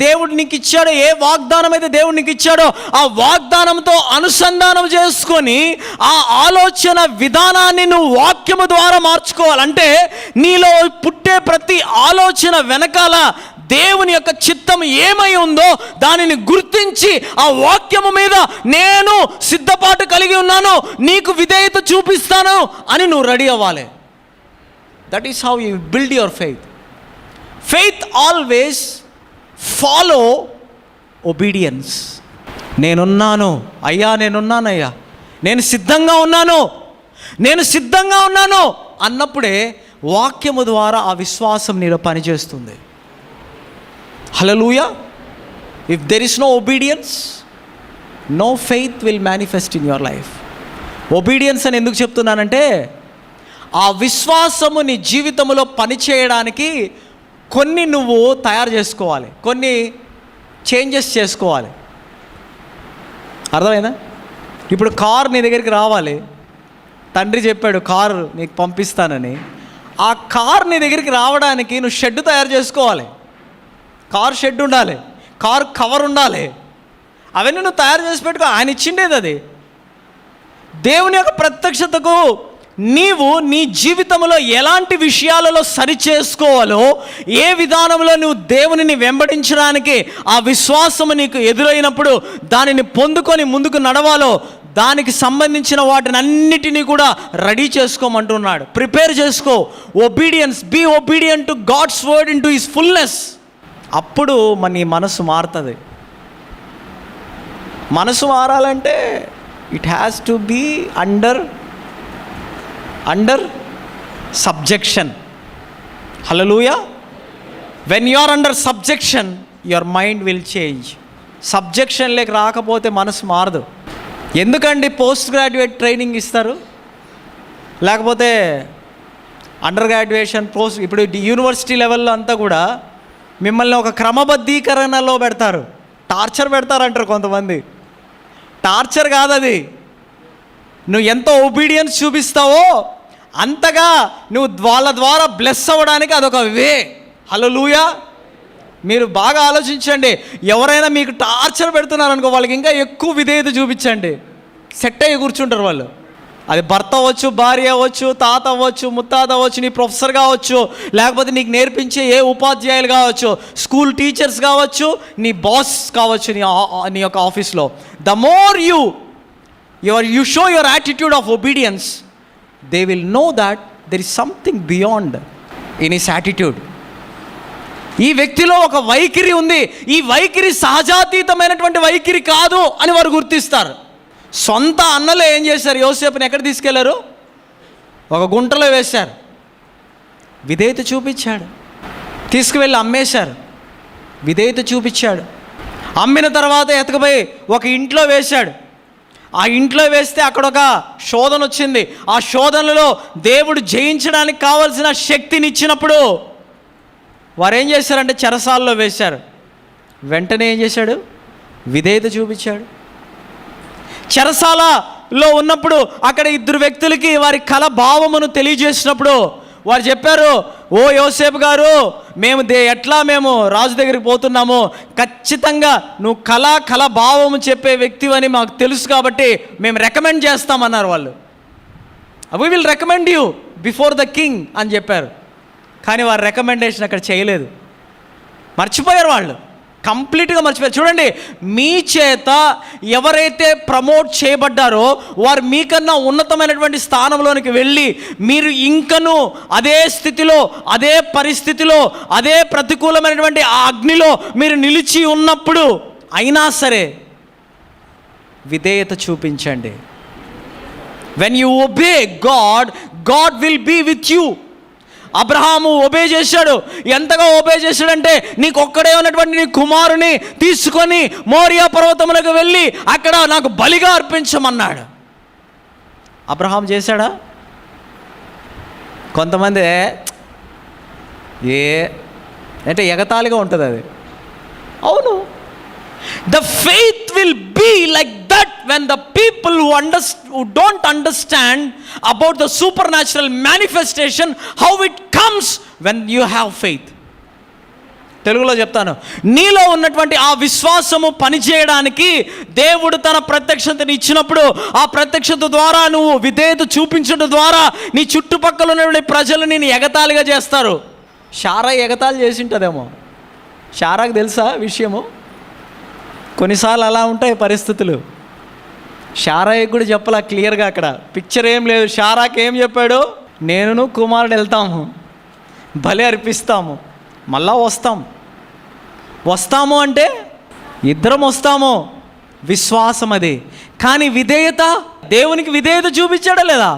Speaker 1: దేవుడు నీకు ఇచ్చాడో, ఏ వాగ్దానం అయితే దేవుడు నీకు ఇచ్చాడో ఆ వాగ్దానంతో అనుసంధానం చేసుకొని ఆ ఆలోచన విధానాన్ని నువ్వు వాక్యము ద్వారా మార్చుకోవాలంటే నీలో పుట్టే ప్రతి ఆలోచన వెనకాల దేవుని యొక్క చిత్తం ఏమై ఉందో దానిని గుర్తించి ఆ వాక్యము మీద నేను సిద్ధపాటు కలిగి ఉన్నాను, నీకు విధేయత చూపిస్తాను అని నువ్వు రెడీ అవ్వాలి. That is how you build your faith. Faith always follow obedience. నేనున్నాను అయ్యా, నేనున్నానయ్యా, నేను సిద్ధంగా ఉన్నాను, నేను సిద్ధంగా ఉన్నాను అన్నప్పుడే వాక్యము ద్వారా ఆ విశ్వాసం నీలో పనిచేస్తుంది. హల్లెలూయా. If there is no obedience, no faith will manifest in your life. Obedience అని ఎందుకు చెప్తున్నానంటే, ఆ విశ్వాసము నీ జీవితంలో పనిచేయడానికి కొన్ని నువ్వు తయారు చేసుకోవాలి, కొన్ని చేంజెస్ చేసుకోవాలి. అర్థమైందా? ఇప్పుడు కారు నీ దగ్గరికి రావాలి, తండ్రి చెప్పాడు కారు నీకు పంపిస్తానని. ఆ కారు నీ దగ్గరికి రావడానికి నువ్వు షెడ్ తయారు చేసుకోవాలి. కారు షెడ్ ఉండాలి, కారు కవర్ ఉండాలి, అవన్నీ నువ్వు తయారు చేసి పెట్టుకో. ఆయన ఇచ్చిండేది అది. దేవుని యొక్క ప్రత్యక్షతకు నీవు నీ జీవితంలో ఎలాంటి విషయాలలో సరి చేసుకోవాలో, ఏ విధానంలో నువ్వు దేవునిని వెంబడించడానికి ఆ విశ్వాసము నీకు ఎదురైనప్పుడు దానిని పొందుకొని ముందుకు నడవాలో దానికి సంబంధించిన వాటిని అన్నిటినీ కూడా రెడీ చేసుకోమంటున్నాడు. ప్రిపేర్ చేసుకో. Obedience, be obedient to God's word in to his fullness. అప్పుడు నీ మనసు మారుతుంది. మనసు మారాలంటే it has to be under subjection. హల్లెలూయా. When you are under subjection your mind will change. సబ్జెక్షన్లోకి రాకపోతే మనసు మారదు. ఎందుకండి పోస్ట్ గ్రాడ్యుయేట్ ట్రైనింగ్ ఇస్తారు, లేకపోతే అండర్ గ్రాడ్యుయేషన్ పోస్ట్, ఇప్పుడు యూనివర్సిటీ లెవెల్లో అంతా కూడా మిమ్మల్ని ఒక క్రమబద్ధీకరణలో పెడతారు. టార్చర్ పెడతారంటారు కొంతమంది. టార్చర్ కాదు అది. నువ్వు ఎంత ఒబీడియన్స్ చూపిస్తావో అంతగా నువ్వు వాళ్ళ ద్వారా బ్లెస్ అవ్వడానికి అదొక వే. హల్లెలూయా. మీరు బాగా ఆలోచించండి. ఎవరైనా మీకు టార్చర్ పెడుతున్నారనుకో, వాళ్ళకి ఇంకా ఎక్కువ విధేయత చూపించండి. సెట్ అయ్యి కూర్చుంటారు వాళ్ళు. అది భర్త అవ్వచ్చు, భార్య అవ్వచ్చు, తాత అవ్వచ్చు, ముత్తాత అవ్వచ్చు, నీ ప్రొఫెసర్ కావచ్చు, లేకపోతే నీకు నేర్పించే ఏ ఉపాధ్యాయులు కావచ్చు, స్కూల్ టీచర్స్ కావచ్చు, నీ బాస్ కావచ్చు, నీ యొక్క ఆఫీస్లో. The more you show your attitude of obedience, they will know that there is something beyond in his attitude. ఈ వ్యక్తిలో ఒక వైఖరి ఉంది, ఈ వైఖరి సహజాతీతమైనటువంటి వైఖరి కాదు అని వారు గుర్తిస్తారు. సొంత అన్నలు ఏం చేశారు? యోసేపుని ఎక్కడ తీసుకెళ్లారు? ఒక గుంటలో వేశారు. విధేయత చూపించాడు. తీసుకువెళ్ళి అమ్మేశారు. విధేయత చూపించాడు. అమ్మిన తర్వాత ఎతకపోయి ఒక ఇంట్లో వేశాడు. ఆ ఇంట్లో వేస్తే అక్కడ ఒక శోధన వచ్చింది. ఆ శోధనలో దేవుడు జయించడానికి కావలసిన శక్తిని ఇచ్చినప్పుడు వారు ఏం చేశారంటే చెరసాల్లో వేశారు. వెంటనే ఏం చేశాడు? విధేయత చూపించాడు. చెరసాలలో ఉన్నప్పుడు అక్కడ ఇద్దరు వ్యక్తులకి వారి కల భావమును తెలియజేసినప్పుడు వారు చెప్పారు, ఓ యోసేపు గారు, మేము మేము రాజు దగ్గరికి పోతున్నాము, ఖచ్చితంగా నువ్వు కళ భావము చెప్పే వ్యక్తివని మాకు తెలుసు కాబట్టి మేము రికమెండ్ చేస్తామన్నారు వాళ్ళు. We will recommend you before the king అని చెప్పారు. కానీ వారి రికమెండేషన్ అక్కడ చేయలేదు. మర్చిపోయారు వాళ్ళు, కంప్లీట్గా మర్చిపోయారు. చూడండి, మీ చేత ఎవరైతే ప్రమోట్ చేయబడ్డారో వారు మీకన్నా ఉన్నతమైనటువంటి స్థానంలోనికి వెళ్ళి మీరు ఇంకనూ అదే స్థితిలో, అదే పరిస్థితిలో, అదే ప్రతికూలమైనటువంటి ఆ అగ్నిలో మీరు నిలిచి ఉన్నప్పుడు అయినా సరే విధేయత చూపించండి. When you obey God, God will be with you. Abraham obey చేశాడు. ఎంతగా ఒబే చేశాడంటే, నీకు ఒక్కడే ఉన్నటువంటి నీ కుమారుని తీసుకొని మోరియా పర్వతములకు వెళ్ళి అక్కడ నాకు బలిగా అర్పించమన్నాడు. అబ్రహాం చేశాడా? కొంతమంది అంటే ఎగతాళిగా ఉంటుంది అది. అవును, the faith will be like that when the people who don't understand about the supernatural manifestation, how it comes when you have faith. తెలుగులో చెప్తాను, నీలో ఉన్నటువంటి ఆ విశ్వాసము పనిచేయడానికి దేవుడు తన ప్రత్యక్షతని ఇచ్చినప్పుడు ఆ ప్రత్యక్షత ద్వారా నువ్వు విధేయత చూపించడం ద్వారా నీ చుట్టుపక్కల ఉన్నటువంటి ప్రజలు నేను ఎగతాళిగా చేస్తారు. షారా ఎగతాళి చేసి ఉంటుందేమో. షారాకు తెలుసా విషయము? కొన్నిసార్లు అలా ఉంటాయి పరిస్థితులు. షారాకి కూడా చెప్పాల క్లియర్గా, అక్కడ పిక్చర్ ఏం లేదు. షారాకి ఏం చెప్పాడు? నేను కుమారుడు వెళ్తాము, బలి అర్పిస్తాము, మళ్ళా వస్తాము అంటే ఇద్దరం వస్తాము. విశ్వాసం అది. కానీ విధేయత, దేవునికి విధేయత చూపించాడా లేదా?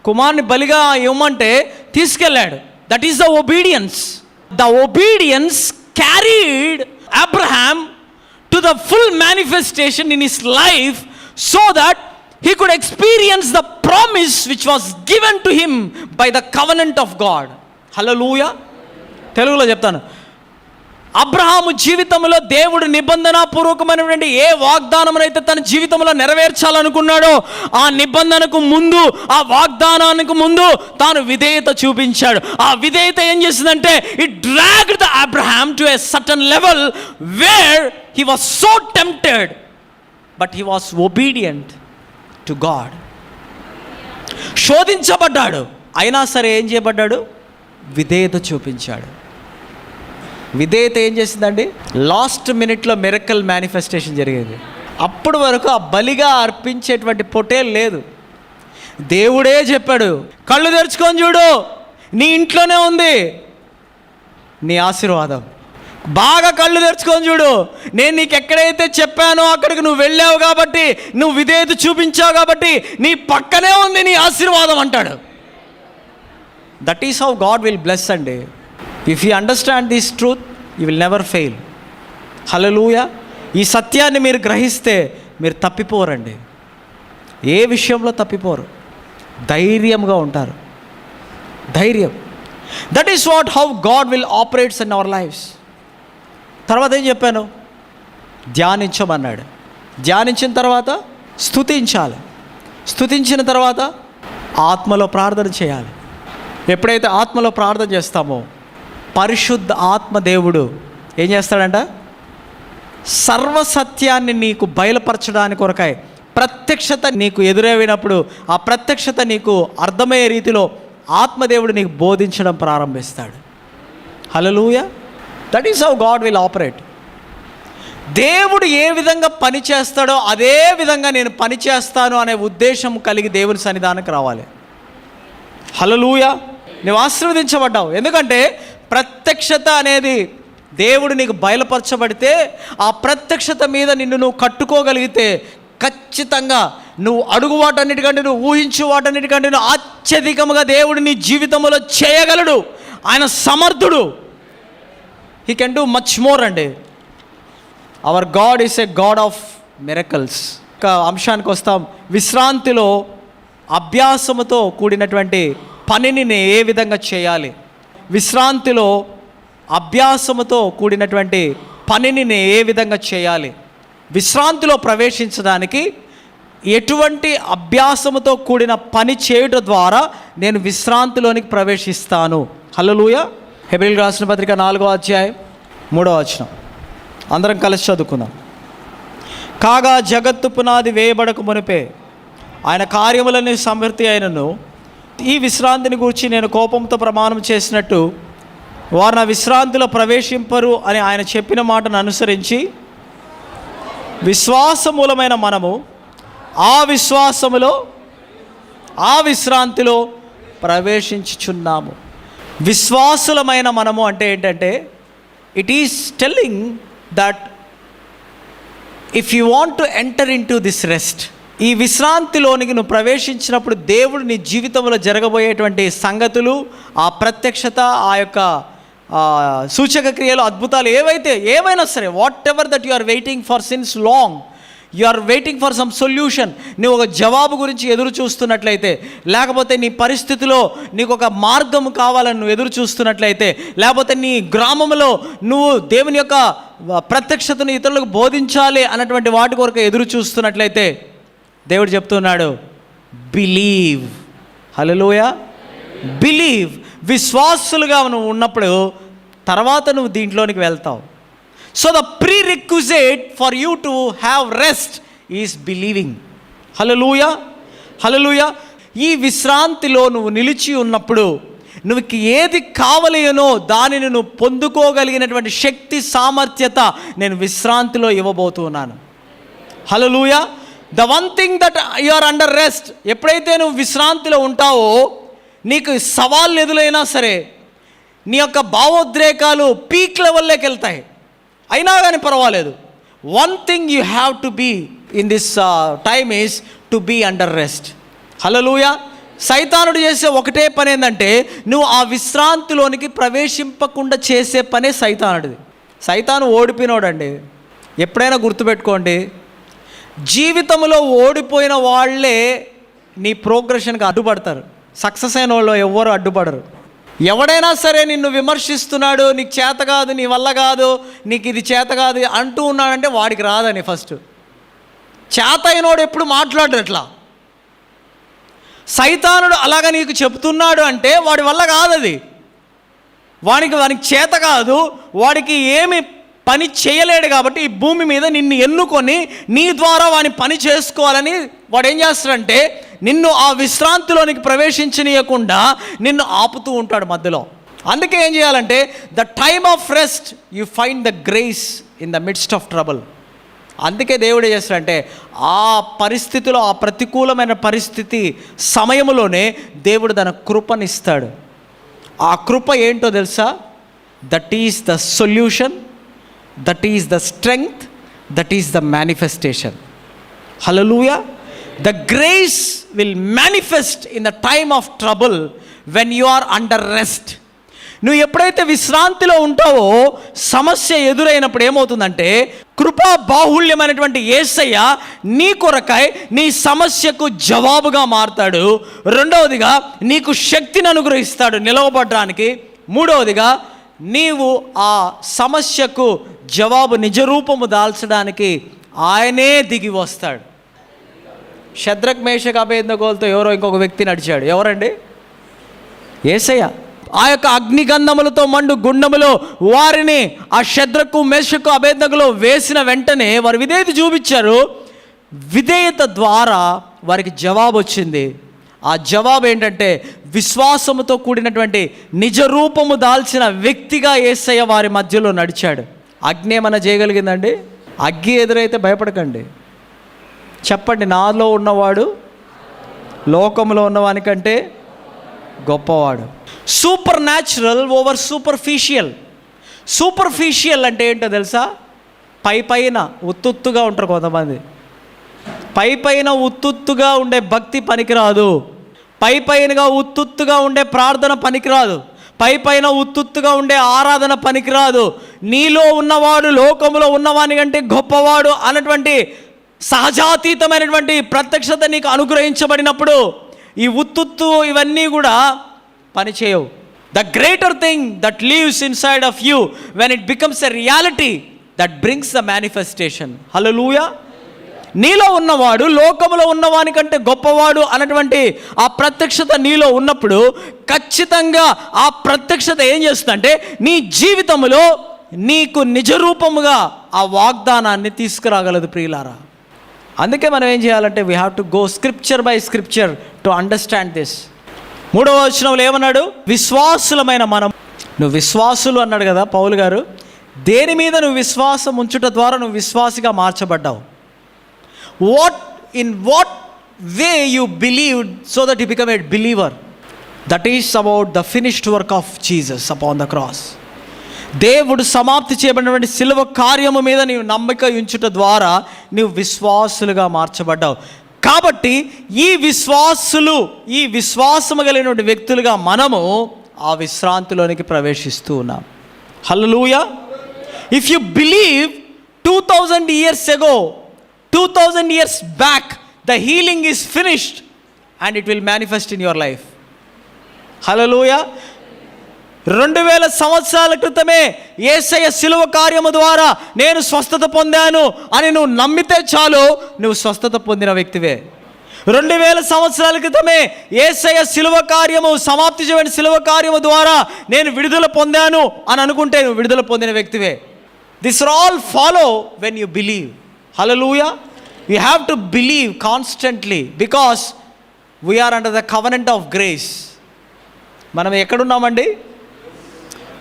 Speaker 1: కుమారుని బలిగా ఇవ్వమంటే తీసుకెళ్ళాడు. That is the obedience. The obedience carried Abraham to the full manifestation in his life, so that he could experience the promise which was given to him by the covenant of God. Hallelujah. తెలుగులో చెప్తాను, అబ్రహాము జీవితంలో దేవుడు నిబంధనాపూర్వకమైనటువంటి ఏ వాగ్దానమునైతే తన జీవితంలో నెరవేర్చాలనుకున్నాడో ఆ నిబంధనకు ముందు, ఆ వాగ్దానానికి ముందు తాను విధేయత చూపించాడు. ఆ విధేయత ఏం చేసిందంటే it dragged the Abraham to a certain level where he was so tempted but he was obedient to God. శోధించబడ్డాడు, అయినా సరే ఏం చేయబడ్డాడు? విధేయత చూపించాడు. విధేయత ఏం చేసిందండి? లాస్ట్ మినిట్లో మిరకల్ మేనిఫెస్టేషన్ జరిగేది. అప్పటి వరకు ఆ బలిగా అర్పించేటువంటి పొటేల్ లేదు. దేవుడే చెప్పాడు, కళ్ళు తెరుచుకొని చూడు, నీ ఇంట్లోనే ఉంది నీ ఆశీర్వాదం. బాగా కళ్ళు తెరుచుకొని చూడు, నేను నీకు ఎక్కడైతే చెప్పానో అక్కడికి నువ్వు వెళ్ళావు కాబట్టి, నువ్వు విధేయత చూపించావు కాబట్టి నీ పక్కనే ఉంది నీ ఆశీర్వాదం అంటాడు. That is how God will bless అండి. If you understand this truth you will never fail. హల్లెలూయా. ఈ సత్యాన్ని మీరు గ్రహిస్తే మీరు తప్పిపోరండి. ఏ విషయంలో తప్పిపోరు, ధైర్యంగా ఉంటారు. ధైర్యం. That is what how God will operates in our lives. తర్వాత ఏం చెప్పాను? ధ్యానించమన్నాడు. ధ్యానించిన తర్వాత స్తుతించాలి. స్తుతించిన తర్వాత ఆత్మలో ప్రార్థన చేయాలి. ఎప్పుడైతే ఆత్మలో ప్రార్థన చేస్తామో పరిశుద్ధ ఆత్మ దేవుడు ఏం చేస్తాడంట? సర్వసత్యాన్ని నీకు బయలుపరచడానికి కొరకాయ ప్రత్యక్షత నీకు ఎదురైనప్పుడు ఆ ప్రత్యక్షత నీకు అర్థమయ్యే రీతిలో ఆత్మదేవుడు నీకు బోధించడం ప్రారంభిస్తాడు. హల్లెలూయా. That is how God will operate. దేవుడు ఏ విధంగా పని చేస్తాడో అదే విధంగా నేను పని చేస్తాను అనే ఉద్దేశం కలిగి దేవుని సన్నిధానానికి రావాలి. హల్లెలూయా. నువ్వు ఆశీర్వదించబడ్డావు. ఎందుకంటే ప్రత్యక్షత అనేది దేవుడు నీకు బయలుపరచబడితే ఆ ప్రత్యక్షత మీద నిన్ను నువ్వు కట్టుకోగలిగితే ఖచ్చితంగా నువ్వు అడుగు వాటన్నిటికంటే, నువ్వు ఊహించు వాటన్నిటికంటే నువ్వు అత్యధికముగా దేవుడు నీ జీవితంలో చేయగలడు. ఆయన సమర్థుడు. He can do much more అండి. Our God is a God of miracles. ఒక అంశానికి వస్తాం. విశ్రాంతిలో అభ్యాసముతో కూడినటువంటి పనిని నేను ఏ విధంగా చేయాలి? విశ్రాంతిలో అభ్యాసముతో కూడినటువంటి పనిని నేను ఏ విధంగా చేయాలి? విశ్రాంతిలో ప్రవేశించడానికి ఎటువంటి అభ్యాసముతో కూడిన పని చేయుట ద్వారా నేను విశ్రాంతిలోనికి ప్రవేశిస్తాను? హల్లెలూయా. హెబ్రీయులకు రాసిన పత్రిక 4వ అధ్యాయం 3వ వచనం అందరం కలిసి చదువుకుందాం. కాగా జగత్తు పునాది వేయబడక మునిపే ఆయన కార్యములని సమృద్ధి అయినను ఈ విశ్రాంతిని గురించి నేను కోపంతో ప్రమాణం చేసినట్టు వారు నా విశ్రాంతిలో ప్రవేశింపరు అని ఆయన చెప్పిన మాటను అనుసరించి విశ్వాసమూలమైన మనము ఆ విశ్వాసములో ఆ విశ్రాంతిలో ప్రవేశించుచున్నాము. విశ్వాసులమైన మనము అంటే ఏంటంటే it is telling that if you want to enter in to this rest, ఈ విశ్రాంతిలోనికి నువ్వు ప్రవేశించినప్పుడు దేవుడు నీ జీవితంలో జరగబోయేటువంటి సంగతులు, ఆ ప్రత్యక్షత, ఆ యొక్క సూచక క్రియలు, అద్భుతాలు ఏవైనా సరే, whatever that you are waiting for since long, you are waiting for some solution. నువ్వు ఒక జవాబు గురించి ఎదురు చూస్తున్నట్లయితే, లేకపోతే నీ పరిస్థితిలో నీకు ఒక మార్గం కావాలని నువ్వు ఎదురు చూస్తున్నట్లయితే, లేకపోతే నీ గ్రామంలో నువ్వు దేవుని యొక్క ప్రత్యక్షతను ఇతరులకు బోధించాలి అన్నటువంటి వాటి కొరకు ఎదురు చూస్తున్నట్లయితే దేవుడు చెప్తున్నాడు బిలీవ్. హల్లెలూయా. బిలీవ్. విశ్వాసులుగా నువ్వు ఉన్నప్పుడు తర్వాత నువ్వు దీంట్లోనికి వెళ్తావు. So the prerequisite for you to have rest is believing. హల్లెలూయా. హల్లెలూయా. ఈ విశ్రాంతిలో నువ్వు నిలిచి ఉన్నప్పుడు నువ్వుకి ఏది కావలేనో దానిని నువ్వు పొందుకోగలిగినటువంటి శక్తి, సామర్థ్యత నేను విశ్రాంతిలో ఇవ్వబోతున్నాను. హల్లెలూయా. The one thing that you are under rest, ఎప్పుడైతే నువ్వు విశ్రాంతిలో ఉంటావో నీకు సవాళ్ళు ఎదురైనా సరే నీ యొక్క భావోద్రేకాలు పీక్ లెవెల్లోకి వెళ్తాయి, అయినా కానీ పర్వాలేదు. One thing you have to be in this time is to be under rest. హల్లెలూయా. సైతానుడు చేసే ఒకటే పని ఏంటంటే నువ్వు ఆ విశ్రాంతిలోనికి ప్రవేశింపకుండా చేసే పనే సైతానుడిది. సైతాను ఓడిపోయినోడండి. ఎప్పుడైనా గుర్తుపెట్టుకోండి, జీవితంలో ఓడిపోయిన వాళ్ళే నీ ప్రోగ్రెషన్కి అడ్డుపడతారు. సక్సెస్ అయిన వాళ్ళు ఎవ్వరు అడ్డుపడరు. ఎవడైనా సరే నిన్ను విమర్శిస్తున్నాడు, నీకు చేత కాదు, నీ వల్ల కాదు, నీకు ఇది చేత కాదు అంటూ ఉన్నాడంటే వాడికి రాదని. ఫస్ట్ చేత అయినోడు ఎప్పుడు మాట్లాడు అట్లా. సైతానుడు అలాగ నీకు చెప్తున్నాడు అంటే వాడి వల్ల కాదు, అది వానికి చేత కాదు, వాడికి ఏమి పని చేయలేడు. కాబట్టి ఈ భూమి మీద నిన్ను ఎన్నుకొని నీ ద్వారా వాడిని పని చేసుకోవాలని వాడు ఏం చేస్తాడంటే నిన్ను ఆ విశ్రాంతిలోనికి ప్రవేశించనీయకుండా నిన్ను ఆపుతూ ఉంటాడు మధ్యలో. అందుకే ఏం చేయాలంటే the time of rest you find the grace in the midst of trouble. అందుకే దేవుడు ఏం చేస్తాడంటే ఆ పరిస్థితిలో, ఆ ప్రతికూలమైన పరిస్థితి సమయంలోనే దేవుడు తన కృపనిస్తాడు. ఆ కృప ఏంటో తెలుసా? That is the solution, that is the strength, that is the manifestation. Hallelujah. The grace will manifest in the time of trouble when you are under rest. నువ్వు ఎప్పుడైతే విశ్రాంతిలో ఉంటావో సమస్య ఎదురైనప్పుడు ఏమవుతుందంటే కృపా బాహుళ్యమైనటువంటి యేసయ్య నీ కొరకై నీ సమస్యకు జవాబుగా మారతాడు. రెండవదిగా నీకు శక్తిని అనుగ్రహిస్తాడు నిలవబడడానికి. మూడవదిగా నీవు ఆ సమస్యకు జవాబు నిజరూపము దాల్చడానికి ఆయనే దిగి వస్తాడు. షద్రక్ మేషక్ అబేద్నెగోలతో ఎవరో ఇంకొక వ్యక్తి నడిచాడు. ఎవరండి? యేసయ్య. ఆ యొక్క అగ్నిగంధములతో మండు గుండములో వారిని ఆ షద్రకు మేషకు అబేద్నెగోలో వేసిన వెంటనే వారు విధేయత చూపించారు. విధేయత ద్వారా వారికి జవాబు వచ్చింది. ఆ జవాబు ఏంటంటే విశ్వాసముతో కూడినటువంటి నిజరూపము దాల్చిన వ్యక్తిగా యేసయ్య వారి మధ్యలో నడిచాడు. అగ్ని ఏమన్నా చేయగలిగిందండి? అగ్గి ఎదురైతే భయపడకండి. చెప్పండి, నాలో ఉన్నవాడు లోకంలో ఉన్నవానికంటే గొప్పవాడు. Super natural over superficial. Superficial అంటే ఏంటో తెలుసా? పైన ఉత్తుత్తుగా ఉంటారు కొంతమంది. పైన ఉత్తుత్తుగా ఉండే భక్తి పనికిరాదు. పైనగా ఉత్తుత్తుగా ఉండే ప్రార్థన పనికిరాదు. పైన ఉత్తుత్తుగా ఉండే ఆరాధన పనికిరాదు. నీలో ఉన్నవాడు లోకంలో ఉన్నవాని కంటే గొప్పవాడు అన్నటువంటి సహజాతీతమైనటువంటి ప్రత్యక్షత నీకు అనుగ్రహించబడినప్పుడు ఈ ఉత్తుత్తు ఇవన్నీ కూడా పనిచేయవు. The greater thing that lives inside of you when it becomes a reality that brings the manifestation. హల్లెలూయా. నీలో ఉన్నవాడు లోకంలో ఉన్నవాని కంటే గొప్పవాడు అన్నటువంటి ఆ ప్రత్యక్షత నీలో ఉన్నప్పుడు ఖచ్చితంగా ఆ ప్రత్యక్షత ఏం చేస్తుందంటే నీ జీవితంలో నీకు నిజరూపముగా ఆ వాగ్దానాన్ని తీసుకురాగలదు ప్రియులారా. అందుకే మనం ఏం చేయాలంటే we have to go scripture by scripture to understand this. 3వ వచనంలో ఏమన్నాడు? విశ్వాసులమైన మనం. నువ్వు విశ్వాసులు అన్నాడు కదా పౌలు గారు. దేని మీద నువ్వు విశ్వాసం ఉంచుట ద్వారా నువ్వు విశ్వాసిగా మార్చబడ్డావు? In what way you believed so that you become a believer. That is about the finished work of Jesus upon the cross. దేవుడు సమాప్తి చేయబడినటువంటి సిలువ కార్యము మీద నీవు నమ్మిక ఉంచుట ద్వారా నీవు విశ్వాసులుగా మార్చబడ్డావు. కాబట్టి ఈ విశ్వాసము కలిగిన వ్యక్తులుగా మనము ఆ విశ్రాంతిలోనికి ప్రవేశిస్తూ ఉన్నాం. హల్లెలూయా. If you believe 2000 years ago, 2000 years back, the healing is finished and it will manifest in your life. హల్లెలూయా. 2000 సంవత్సరాల క్రితమే యేసయ్య శిలువ కార్యము ద్వారా నేను స్వస్థత పొందాను అని నువ్వు నమ్మితే చాలు, నువ్వు స్వస్థత పొందిన వ్యక్తివే. 2000 సంవత్సరాల క్రితమే యేసయ్య శిలువ కార్యము సమాప్తి చేయబడిన శిలువ కార్యము ద్వారా నేను విడుదల పొందాను అని అనుకుంటే నువ్వు విడుదల పొందిన వ్యక్తివే. This all follow when you believe. హల్లెలూయా. You have to believe constantly because we are under the covenant of grace. మనం ఎక్కడున్నామండి?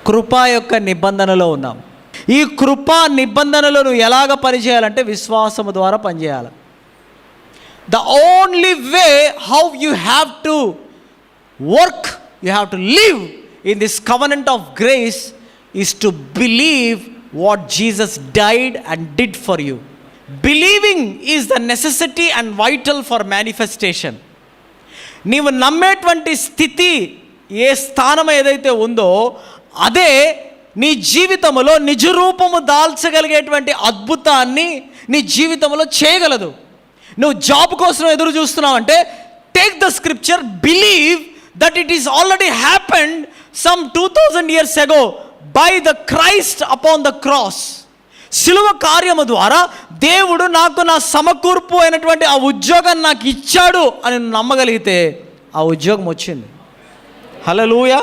Speaker 1: కృపా యొక్క నిబంధనలో ఉన్నాం. ఈ కృపా నిబంధనలో నువ్వు ఎలాగ పనిచేయాలంటే విశ్వాసము ద్వారా పనిచేయాలి. The only way how you have to work, you have to live in this covenant of grace is to believe what Jesus died and did for you. Believing is the necessity and vital for manifestation. నీవు నమ్మేటువంటి స్థితి ఏ స్థానం ఏదైతే ఉందో అదే నీ జీవితంలో నిజరూపము దాల్చగలిగేటువంటి అద్భుతాన్ని నీ జీవితంలో చేయగలదు. నువ్వు జాబ్ కోసం ఎదురు చూస్తున్నావు అంటే take the scripture, believe that it is already happened some 2000 years ago by the Christ upon the cross. శిలువ కార్యము ద్వారా దేవుడు నాకు నా సమకూర్పు అయినటువంటి ఆ ఉద్యోగాన్ని నాకు ఇచ్చాడు అని నమ్మగలిగితే ఆ ఉద్యోగం వచ్చింది. హల్లెలూయా.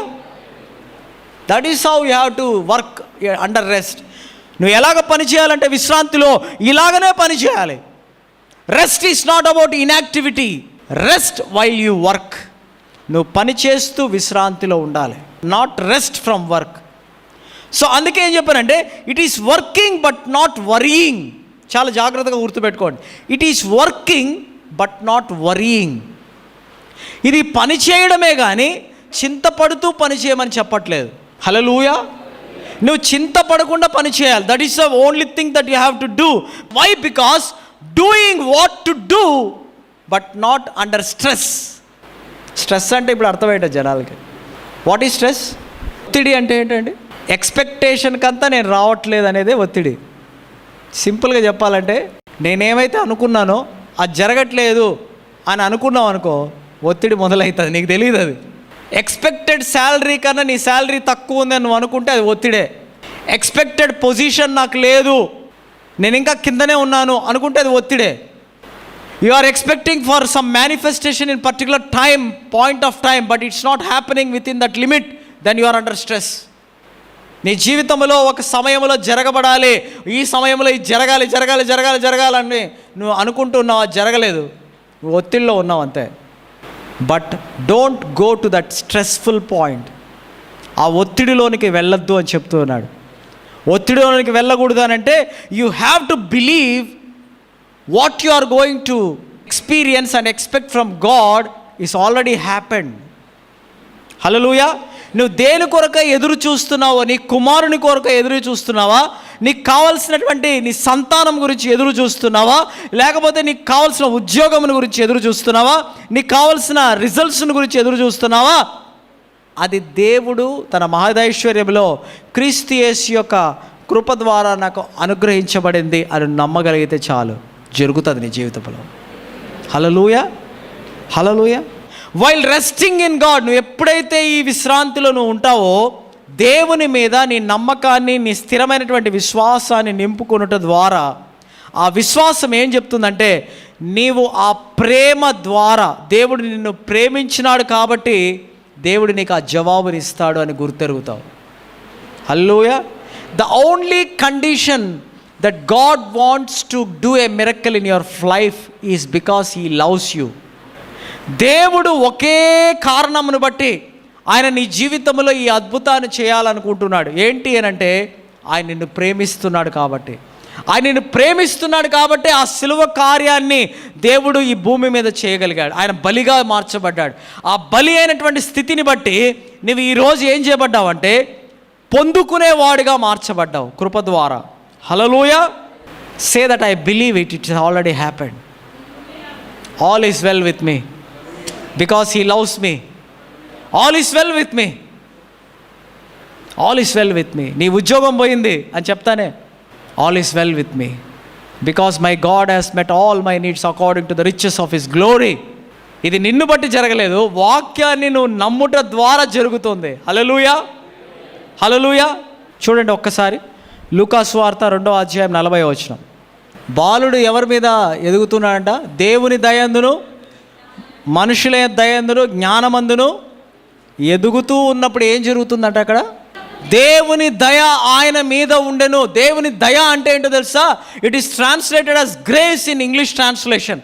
Speaker 1: That is how you have to work under rest. నువ్వు ఎలాగ పని చేయాలంటే విశ్రాంతిలో ఇలాగనే పని చేయాలి. Rest is not about inactivity, rest while you work. నువ్వు పని చేస్తూ విశ్రాంతిలో ఉండాలి, not rest from work. So అందుకే ఏం చెప్పానంటే it is working but not worrying. చాలా జాగ్రత్తగా గుర్తుపెట్టుకోండి. It is working but not worrying. ఇది పని చేయడమే కానీ చింతపడుతూ పని చేయమని చెప్పట్లేదు. హల్లెలూయా. నువ్వు చింతపడకుండా పని చేయాలి. That is the only thing that you have to do. Why? Because doing what to do but not under stress. Stress అంటే ఇప్పుడు అర్థమయ్యేట జనాలకి. What is stress? ఒత్తిడి అంటే ఏంటండి? ఎక్స్పెక్టేషన్కి అంతా నేను రావట్లేదు అనేదే ఒత్తిడి. సింపుల్గా చెప్పాలంటే నేనేమైతే అనుకున్నానో అది జరగట్లేదు అని అనుకున్నావు అనుకో, ఒత్తిడి మొదలవుతుంది. నీకు తెలియదు అది. ఎక్స్పెక్టెడ్ శాలరీ కన్నా నీ శాలరీ తక్కువ ఉందని నువ్వు అనుకుంటే అది ఒత్తిడే. ఎక్స్పెక్టెడ్ పొజిషన్ నాకు లేదు, నేను ఇంకా కిందనే ఉన్నాను అనుకుంటే అది ఒత్తిడే. You are expecting for some manifestation in particular time, point of time, but it's not happening within that limit, then you are under stress. నీ జీవితంలో ఒక సమయంలో జరగబడాలి, ఈ సమయంలో ఇది జరగాలి జరగాలి జరగాలి జరగాలని నువ్వు అనుకుంటున్నావు, అది జరగలేదు, నువ్వు ఒత్తిడిలో ఉన్నావు అంతే. But don't go to that stressful point. ఆ ఒత్తిడిలోనికి వెళ్ళొద్దు అని చెప్తూ ఉన్నాడు. ఒత్తిడిలోనికి వెళ్ళకూడదు అని అంటే you have to believe what you are going to experience and expect from God is already happened. హల్లెలూయా. నువ్వు దేని కొరక ఎదురు చూస్తున్నావో, నీ కుమారుని కొరక ఎదురు చూస్తున్నావా, నీకు కావాల్సినటువంటి నీ సంతానం గురించి ఎదురు చూస్తున్నావా, లేకపోతే నీకు కావాల్సిన ఉద్యోగం గురించి ఎదురు చూస్తున్నావా, నీకు కావాల్సిన రిజల్ట్స్ని గురించి ఎదురు చూస్తున్నావా, అది దేవుడు తన మహదైశ్వర్యంలో క్రీస్తు యేసు యొక్క కృప ద్వారా నాకు అనుగ్రహించబడింది అని నమ్మగలిగితే చాలు, జరుగుతుంది నీ జీవితంలో. హల్లెలూయా. హల్లెలూయా. వైల్ రెస్టింగ్ ఇన్ గాడ్, నువ్వు ఎప్పుడైతే ఈ విశ్రాంతిలో నువ్వు ఉంటావో దేవుని మీద నీ నమ్మకాన్ని, నీ స్థిరమైనటువంటి విశ్వాసాన్ని నింపుకొనుట ద్వారా, ఆ విశ్వాసం ఏం చెప్తుందంటే నీవు ఆ ప్రేమ ద్వారా, దేవుడు నిన్ను ప్రేమించినాడు కాబట్టి దేవుడు నీకు ఆ జవాబుని ఇస్తాడు అని గుర్తెరుగుతావు. హల్లెలూయా. The only condition that God wants to do a miracle in your life is because he loves you. దేవుడు ఒకే కారణమును బట్టి ఆయన నీ జీవితంలో ఈ అద్భుతాన్ని చేయాలనుకుంటున్నాడు. ఏంటి అని అంటే ఆయన నిన్ను ప్రేమిస్తున్నాడు కాబట్టి. ఆయన నిన్ను ప్రేమిస్తున్నాడు కాబట్టి ఆ సిలువ కార్యాన్ని దేవుడు ఈ భూమి మీద చేయగలిగాడు. ఆయన బలిగా మార్చబడ్డాడు. ఆ బలి అయినటువంటి స్థితిని బట్టి నువ్వు ఈరోజు ఏం చేయబడ్డావు అంటే పొందుకునేవాడిగా మార్చబడ్డావు కృప ద్వారా. హల్లెలూయా. Say that I believe it, it's already happened. All is well with me because he loves me. All is well with me. All is well with me. నీ ఉద్యోగం పోయింది అని చెప్తానే, all is well with me because my God has met all my needs according to the riches of his glory. ఇది నిన్ను బట్టి జరగలేదు, వాక్యాన్ని నువ్వు నమ్ముట ద్వారా జరుగుతుంది. హల్లెలూయా. హల్లెలూయా. చూడండి ఒక్కసారి లూకా సువార్త 2వ అధ్యాయం 40వ వచనం. బాలుడు ఎవరి మీద ఎదుగుతున్నాడంట? దేవుని దయందును మనుషుల దయందును జ్ఞానమందును ఎదుగుతూ ఉన్నప్పుడు ఏం జరుగుతుందంట అక్కడ? దేవుని దయ ఆయన మీద ఉండెను. దేవుని దయ అంటే ఏంటో తెలుసా? It is translated as grace in English translation.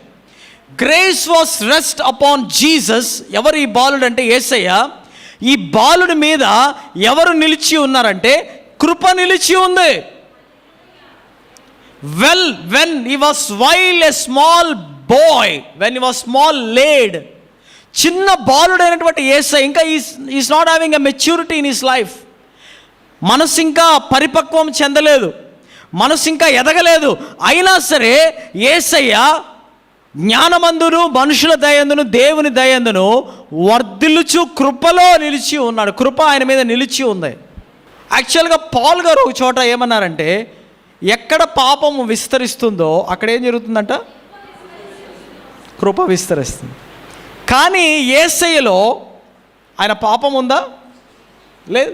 Speaker 1: Grace was rest upon Jesus. ఎవరు ఈ బాలుడు అంటే? యేసయ్య. ఈ బాలుడి మీద ఎవరు నిలిచి ఉన్నారంటే కృప నిలిచి ఉంది. when he was while a small boy, when he was small laid, చిన్న బాలుడైనటువంటి యేసయ్య ఇంకా is not having a maturity in his life. మనసు ఇంకా పరిపక్వం చెందలేదు, మనసు ఇంకా ఎదగలేదు. అయినా సరే యేసయ్య జ్ఞానమందును మనుషుల దయందును దేవుని దయందును వర్ధిల్లుచు కృపలో నిలిచి ఉన్నాడు. కృప ఆయన మీద నిలిచి ఉంది. యాక్చువల్గా పౌల్ గారు ఒక చోట ఏమన్నారంటే ఎక్కడ పాపము విస్తరిస్తుందో అక్కడ ఏం జరుగుతుందంట? కృప విస్తరిస్తుంది. కానీ యేసయ్యలో ఆయన పాపం ఉందా? లేదు.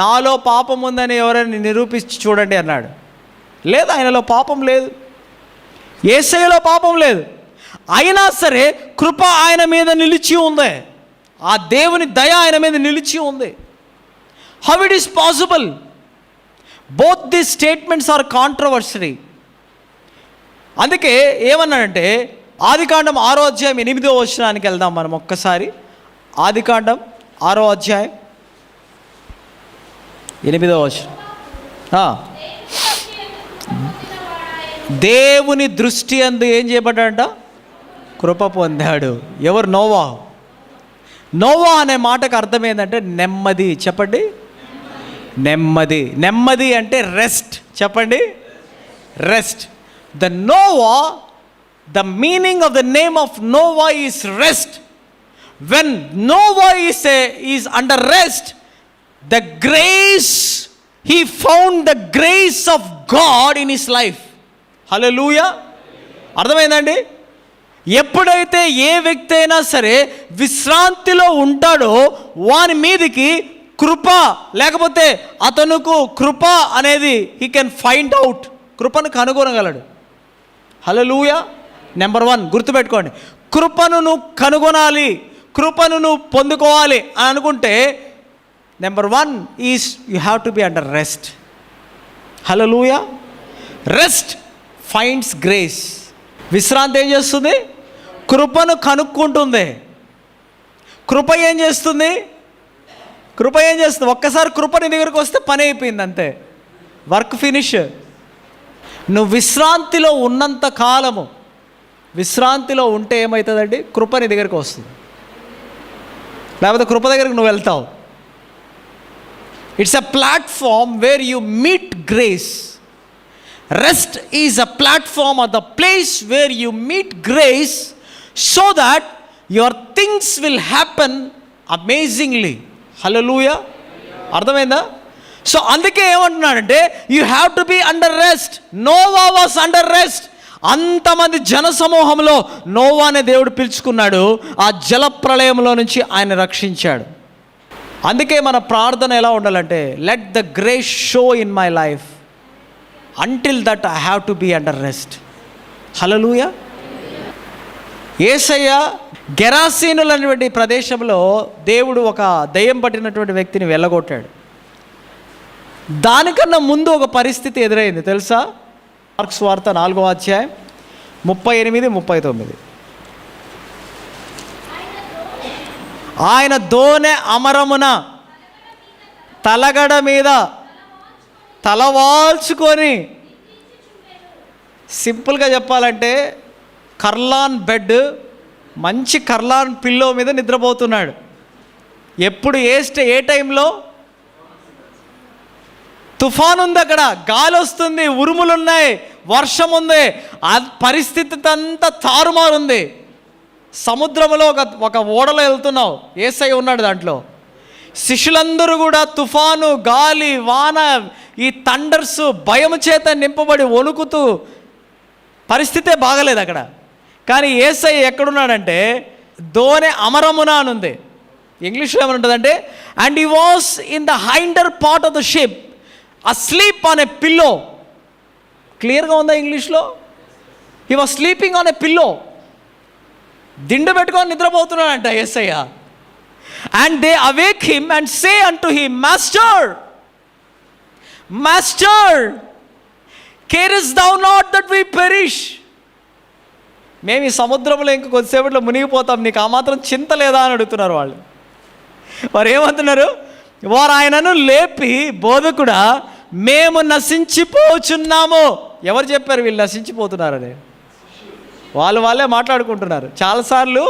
Speaker 1: నాలో పాపం ఉందని ఎవరైనా నిరూపించి చూడండి అన్నాడు. లేదు, ఆయనలో పాపం లేదు, యేసయ్యలో పాపం లేదు. అయినా సరే కృప ఆయన మీద నిలిచి ఉంది, ఆ దేవుని దయ ఆయన మీద నిలిచి ఉంది. How it is possible? Both the statements are controversy. అందుకే ఏమన్నాడంటే, ఆదికాండం 6వ అధ్యాయం 8వ వచనానికి వెళ్దాం మనం ఒక్కసారి. ఆదికాండం 6వ అధ్యాయం 8వ వచనం. దేవుని దృష్టి అందు ఏం చేయబడ్డాడంట? కృప పొందాడు. ఎవరు? నోవా. నోవా అనే మాటకు అర్థం ఏంటంటే నెమ్మది. చెప్పండి, నెమ్మది. నెమ్మది అంటే రెస్ట్. చెప్పండి, rest. The Noah, the meaning of the name of Noah is rest. When Noah is under rest, the grace, he found the grace of God in his life. హల్లెలూయా. అర్థమైందండి? ఎప్పుడైతే ఏ వ్యక్తి అయినా సరే విశ్రాంతిలో ఉంటాడో వాని మీదికి కృప, లేకపోతే అతనుకు కృప అనేది హీ కెన్ ఫైండ్ అవుట్, కృపను కనుగొనగలడు. హల్లెలూయా. నెంబర్ 1 గుర్తుపెట్టుకోండి, కృపను నువ్వు కనుగొనాలి, కృపను నువ్వు పొందుకోవాలి అని అనుకుంటే number 1 is you have to be under rest. Hallelujah. Rest finds grace. విశ్రాంతి ఏం చేస్తుంది? కృపను కనుక్కుంటుంది. కృప ఏం చేస్తుంది? కృప ఏం చేస్తుంది? ఒక్కసారి కృప నీ దగ్గరకు వస్తే పని అయిపోయింది, అంతే, వర్క్ ఫినిష్. నువ్వు విశ్రాంతిలో ఉన్నంత కాలము, విశ్రాంతిలో ఉంటే ఏమవుతుందండి? కృప నీ దగ్గరికి వస్తుంది, లేకపోతే కృప దగ్గరికి నువ్వు వెళ్తావు. It's a platform where you meet grace. Rest is a platform or the place where you meet grace so that your things will happen amazingly. Hallelujah. అర్థమైందా? సో అందుకే ఏమంటున్నాడంటే you have to be under rest. Noah was under rest. అంతమంది జన సమూహంలో నోవానే దేవుడు పిలుచుకున్నాడు, ఆ జల ప్రళయంలో నుంచి ఆయన రక్షించాడు. అందుకే మన ప్రార్థన ఎలా ఉండాలంటే, let the grace show in my life until that I have to be under rest. హల్లెలూయా. యేసయ్య గెరాసీనులు అనేటువంటి ప్రదేశంలో దేవుడు ఒక దయ్యం పట్టినటువంటి వ్యక్తిని వెళ్ళగొట్టాడు. దానికన్నా ముందు ఒక పరిస్థితి ఎదురైంది తెలుసా? మార్కు సువార్త 4వ అధ్యాయం 38-39. ఆయన దోనె అమరమున తలగడ మీద తలవాల్చుకొని, సింపుల్గా చెప్పాలంటే కర్లాన్ బెడ్, మంచి కర్లాన్ పిల్లో మీద నిద్రపోతున్నాడు. ఎప్పుడు ఏ టైంలో? తుఫాన్ ఉంది, అక్కడ గాలి వస్తుంది, ఉరుములు ఉన్నాయి, వర్షం ఉంది, ఆ పరిస్థితి అంతా తారుమారుంది. సముద్రంలో ఒక ఓడలో వెళ్తున్నావు, యేసయ్య ఉన్నాడు దాంట్లో. శిష్యులందరూ కూడా తుఫాను, గాలి, వాన, ఈ థండర్స్ భయం చేత నింపబడి వణుకుతూ, పరిస్థితే బాగలేదు అక్కడ. కానీ యేసయ్య ఎక్కడున్నాడంటే దోనె అమరమున అని ఉంది. ఇంగ్లీష్లో ఏమని ఉంటుందంటే, and he was in the hinder part of the ship asleep on a pillow. క్లియర్గా ఉందా ఇంగ్లీష్లో? He was sleeping on a pillow. దిండు పెట్టుకొని నిద్రపోతున్నాడంట యేసయ్య. And they awake him and say unto him, Master, Master, carest thou not that we perish? మేము ఈ సముద్రంలో ఇంక కొద్దిసేపట్లో మునిగిపోతాం, నీకు ఆ మాత్రం చింత లేదా అని అడుగుతున్నారు వాళ్ళు. వారు ఏమంటున్నారు? వారు ఆయనను లేపి, బోధకుడా మేము నశించిపోచున్నాము. ఎవరు చెప్పారు వీళ్ళు నశించిపోతున్నారని? వాళ్ళే మాట్లాడుకుంటున్నారు. చాలాసార్లు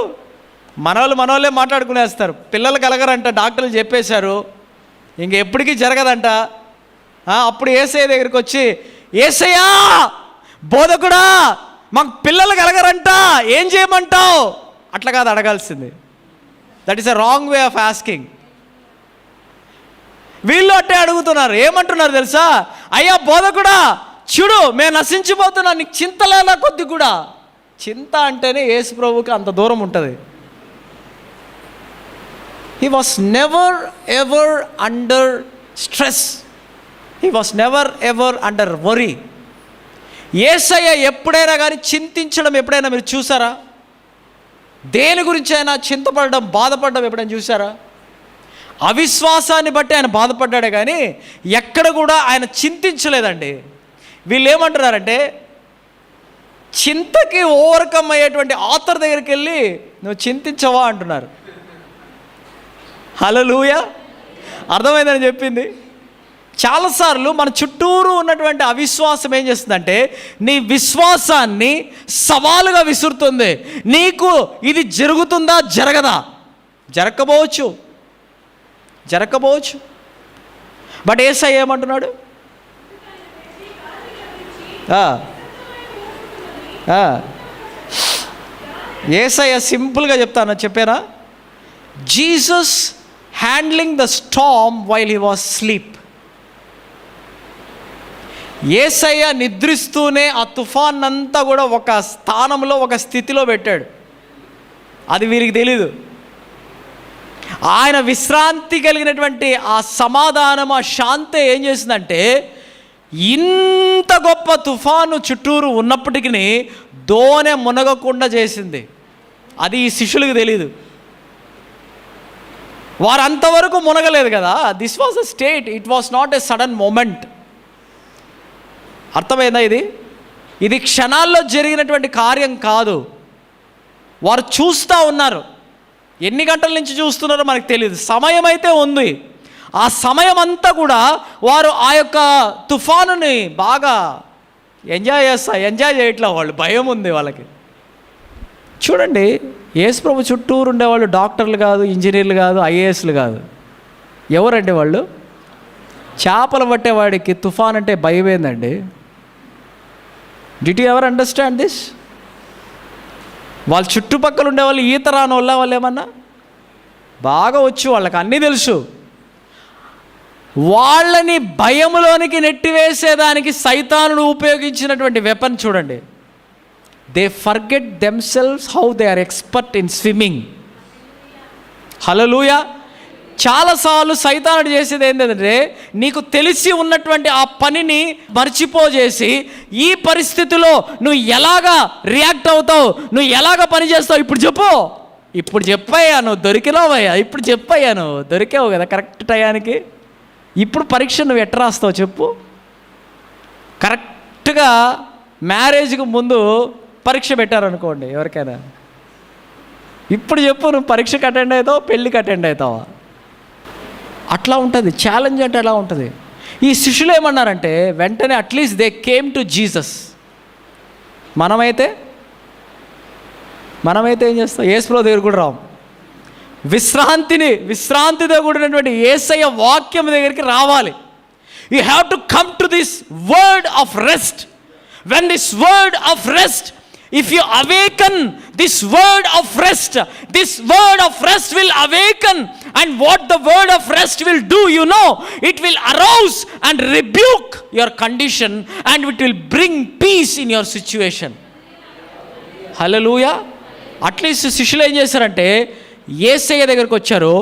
Speaker 1: మనోళ్ళే మాట్లాడుకునేస్తారు. పిల్లలు కలగరంట, డాక్టర్లు చెప్పేశారు, ఇంకెప్పటికీ జరగదంట. అప్పుడు యేసయ్య దగ్గరికి వచ్చి, యేసయ్యా బోధకుడా మాకు పిల్లలు కలగరంట, ఏం చేయమంటావు? అట్లా కాదు అడగాల్సింది. That is a wrong way of asking. వీళ్ళు అట్టే అడుగుతున్నారు. ఏమంటున్నారు తెలుసా? అయ్యా బోధకుడా చూడు, మేము నశించిపోతున్నాం, నీకు చింత లేదా కొద్ది కూడా? చింత అంటేనే యేసు ప్రభువుకి అంత దూరం ఉంటుంది. He was never ever under stress. He was never ever under worry. యేసయ్య ఎప్పుడైనా కానీ చింతించడం ఎప్పుడైనా మీరు చూసారా? దేని గురించి అయినా చింతపడడం, బాధపడడం ఎప్పుడైనా చూసారా? అవిశ్వాసాన్ని బట్టి ఆయన బాధపడ్డాడే కానీ ఎక్కడ కూడా ఆయన చింతించలేదండి. వీళ్ళు ఏమంటున్నారంటే, చింతకి ఓవర్కమ్ అయ్యేటువంటి ఆథర్ దగ్గరికి వెళ్ళి నువ్వు చింతించవా అంటున్నారు. హల్లెలూయా. అర్థమైందని చెప్పింది. చాలాసార్లు మన చుట్టూరు ఉన్నటువంటి అవిశ్వాసం ఏం చేస్తుందంటే, నీ విశ్వాసాన్ని సవాలుగా విసురుతుంది. నీకు ఇది జరుగుతుందా, జరగదా? జరగకపోవచ్చు. బట్ యేసయ్య ఏమంటున్నాడు? యేసయ్య సింపుల్గా చెప్పానా? Jesus handling the storm while he was sleep. Yesayya నిద్రిస్తూనే ఆ తుఫాన్ అంతా కూడా ఒక స్థానంలో, ఒక స్థితిలో పెట్టాడు. అది వీరికి తెలీదు. ఆయన విశ్రాంతి కలిగినటువంటి ఆ సమాధానం, ఆ శాంతి ఏం చేసిందంటే, ఇంత గొప్ప తుఫాను చుట్టూరు ఉన్నప్పటికీ దోణె మునగకుండా చేసింది. అది ఈ శిష్యులకు తెలీదు. వారు అంతవరకు మునగలేదు కదా. This was a state, it was not a sudden moment. అర్థమైందా? ఇది క్షణాల్లో జరిగినటువంటి కార్యం కాదు. వారు చూస్తూ ఉన్నారు. ఎన్ని గంటల నుంచి చూస్తున్నారో మనకు తెలియదు. సమయం అయితే ఉంది. ఆ సమయం అంతా కూడా వారు ఆ యొక్క తుఫానుని బాగా ఎంజాయ్ చేయట్లా. వాళ్ళు భయం ఉంది వాళ్ళకి. చూడండి, యేసు ప్రభు చుట్టూరు ఉండేవాళ్ళు డాక్టర్లు కాదు, ఇంజనీర్లు కాదు, ఐఏఎస్లు కాదు. ఎవరండి వాళ్ళు? చేపలు పట్టేవాడికి తుఫాన్ అంటే భయం ఏందండి? Did you ever understand this? వాళ్ళ చుట్టుపక్కల ఉండేవాళ్ళు ఈత రాని వాళ్ళు ఏమన్నా బాగా వచ్చు, వాళ్ళకి అన్నీ తెలుసు. వాళ్ళని భయములోనికి నెట్టివేసేదానికి సైతానుడు ఉపయోగించినటువంటి వెపన్ చూడండి. They forget themselves how they are expert in swimming. హల్లెలూయా. చాలాసార్లు సైతానుడు చేసేది ఏంటంటే, నీకు తెలిసి ఉన్నటువంటి ఆ పనిని మర్చిపోజేసి, ఈ పరిస్థితిలో నువ్వు ఎలాగా రియాక్ట్ అవుతావు, నువ్వు ఎలాగ పని చేస్తావు, ఇప్పుడు చెప్పయ్యా, నువ్వు దొరికినావయ్యా, ఇప్పుడు చెప్పయ్యా, నువ్వు దొరికావు కదా కరెక్ట్ టయానికి. ఇప్పుడు పరీక్ష నువ్వు ఎట్లా రాస్తావు చెప్పు. కరెక్ట్గా మ్యారేజ్కి ముందు పరీక్ష పెట్టారనుకోండి ఎవరికైనా, ఇప్పుడు చెప్పు, నువ్వు పరీక్షకు అటెండ్ అవుతావు, పెళ్ళికి అటెండ్ అవుతావా? అట్లా ఉంటుంది. ఛాలెంజ్ అంటే అలా ఉంటుంది. ఈ శిష్యులు ఏమన్నారంటే, వెంటనే at least they came to Jesus. మనమైతే ఏం చేస్తాం? యేసుప్రభు దగ్గర కూడా రాము. విశ్రాంతితో కూడినటువంటి యేసయ్య వాక్యం దగ్గరికి రావాలి. You have to come to this word of rest. When this word of rest, if you awaken this word of rest will awaken, and what the word of rest will do, it will arouse and rebuke your condition, and it will bring peace in your situation. Hallelujah. At least శిష్యులు ఏం చేశారంటే, యేసయ్య దగ్గరికి వచ్చారు.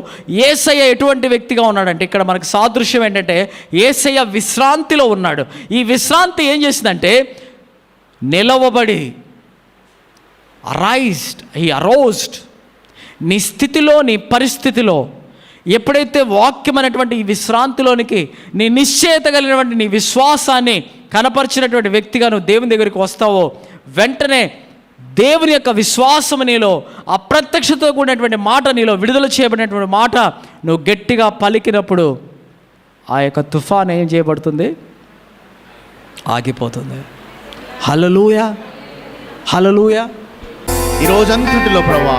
Speaker 1: యేసయ్య ఎటువంటి వ్యక్తిగా ఉన్నాడంటే, ఇక్కడ మనకు సాదృశ్యం ఏంటంటే, యేసయ్య విశ్రాంతిలో ఉన్నాడు. ఈ విశ్రాంతి ఏం చేసిందంటే, నిలవబడి he arose. నీ స్థితిలో, నీ పరిస్థితిలో ఎప్పుడైతే వాక్యం అనేటువంటి ఈ విశ్రాంతిలోనికి నీ నిశ్చయత కలిగినటువంటి నీ విశ్వాసాన్ని కనపరిచినటువంటి వ్యక్తిగా నువ్వు దేవుని దగ్గరికి వస్తావో, వెంటనే దేవుని యొక్క విశ్వాసము నీలో, అప్రత్యక్షతతో కూడినటువంటి మాట నీలో విడుదల చేయబడినటువంటి మాట నువ్వు గట్టిగా పలికినప్పుడు ఆ యొక్క తుఫాన్ ఏం చేయబడుతుంది? ఆగిపోతుంది. హల్లెలూయా, హల్లెలూయా.
Speaker 2: ఈ రోజంతటిలో ప్రభువా,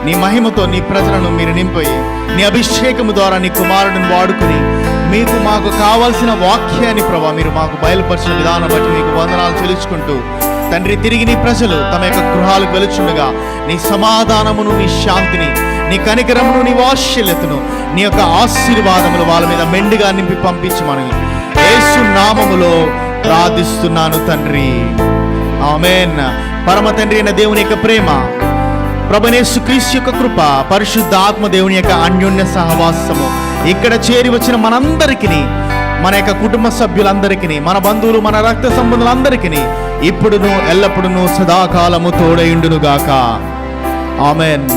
Speaker 2: నీ మహిమతో నీ ప్రజలను మీరు నింపి, నీ అభిషేకము ద్వారా నీ కుమారుడిని వాడుకుని మాకు కావాల్సిన వాక్యాన్ని ప్రభువా మీరు మాకు బయలుపరిచిన విధానం బట్టి మీకు వందనాలు చెల్లించుకుంటూ, తండ్రి, తిరిగి నీ ప్రజలు తమ యొక్క గృహాలకు వెలుచుండగా నీ సమాధానమును, నీ శాంతిని, నీ కనికరమును, నీ వాత్సల్యతను, నీ యొక్క ఆశీర్వాదములు వాళ్ళ మీద మెండుగా నింపి పంపించమని యేసు నామములో ప్రార్థిస్తున్నాను తండ్రి. ఆమేన్. పరమ తండ్రి అయిన దేవుని యొక్క ప్రేమ, ప్రభునేసు క్రీస్తు యొక్క కృప, పరిశుద్ధ ఆత్మ దేవుని యొక్క అన్యోన్య సహవాసము ఇక్కడ చేరి వచ్చిన మనందరికీ, మన యొక్క కుటుంబ సభ్యులందరికీ, మన బంధువులు, మన రక్త సంబంధులందరికీ ఇప్పుడును ఎల్లప్పుడును సదాకాలము తోడయుండును గాక. ఆమెన్.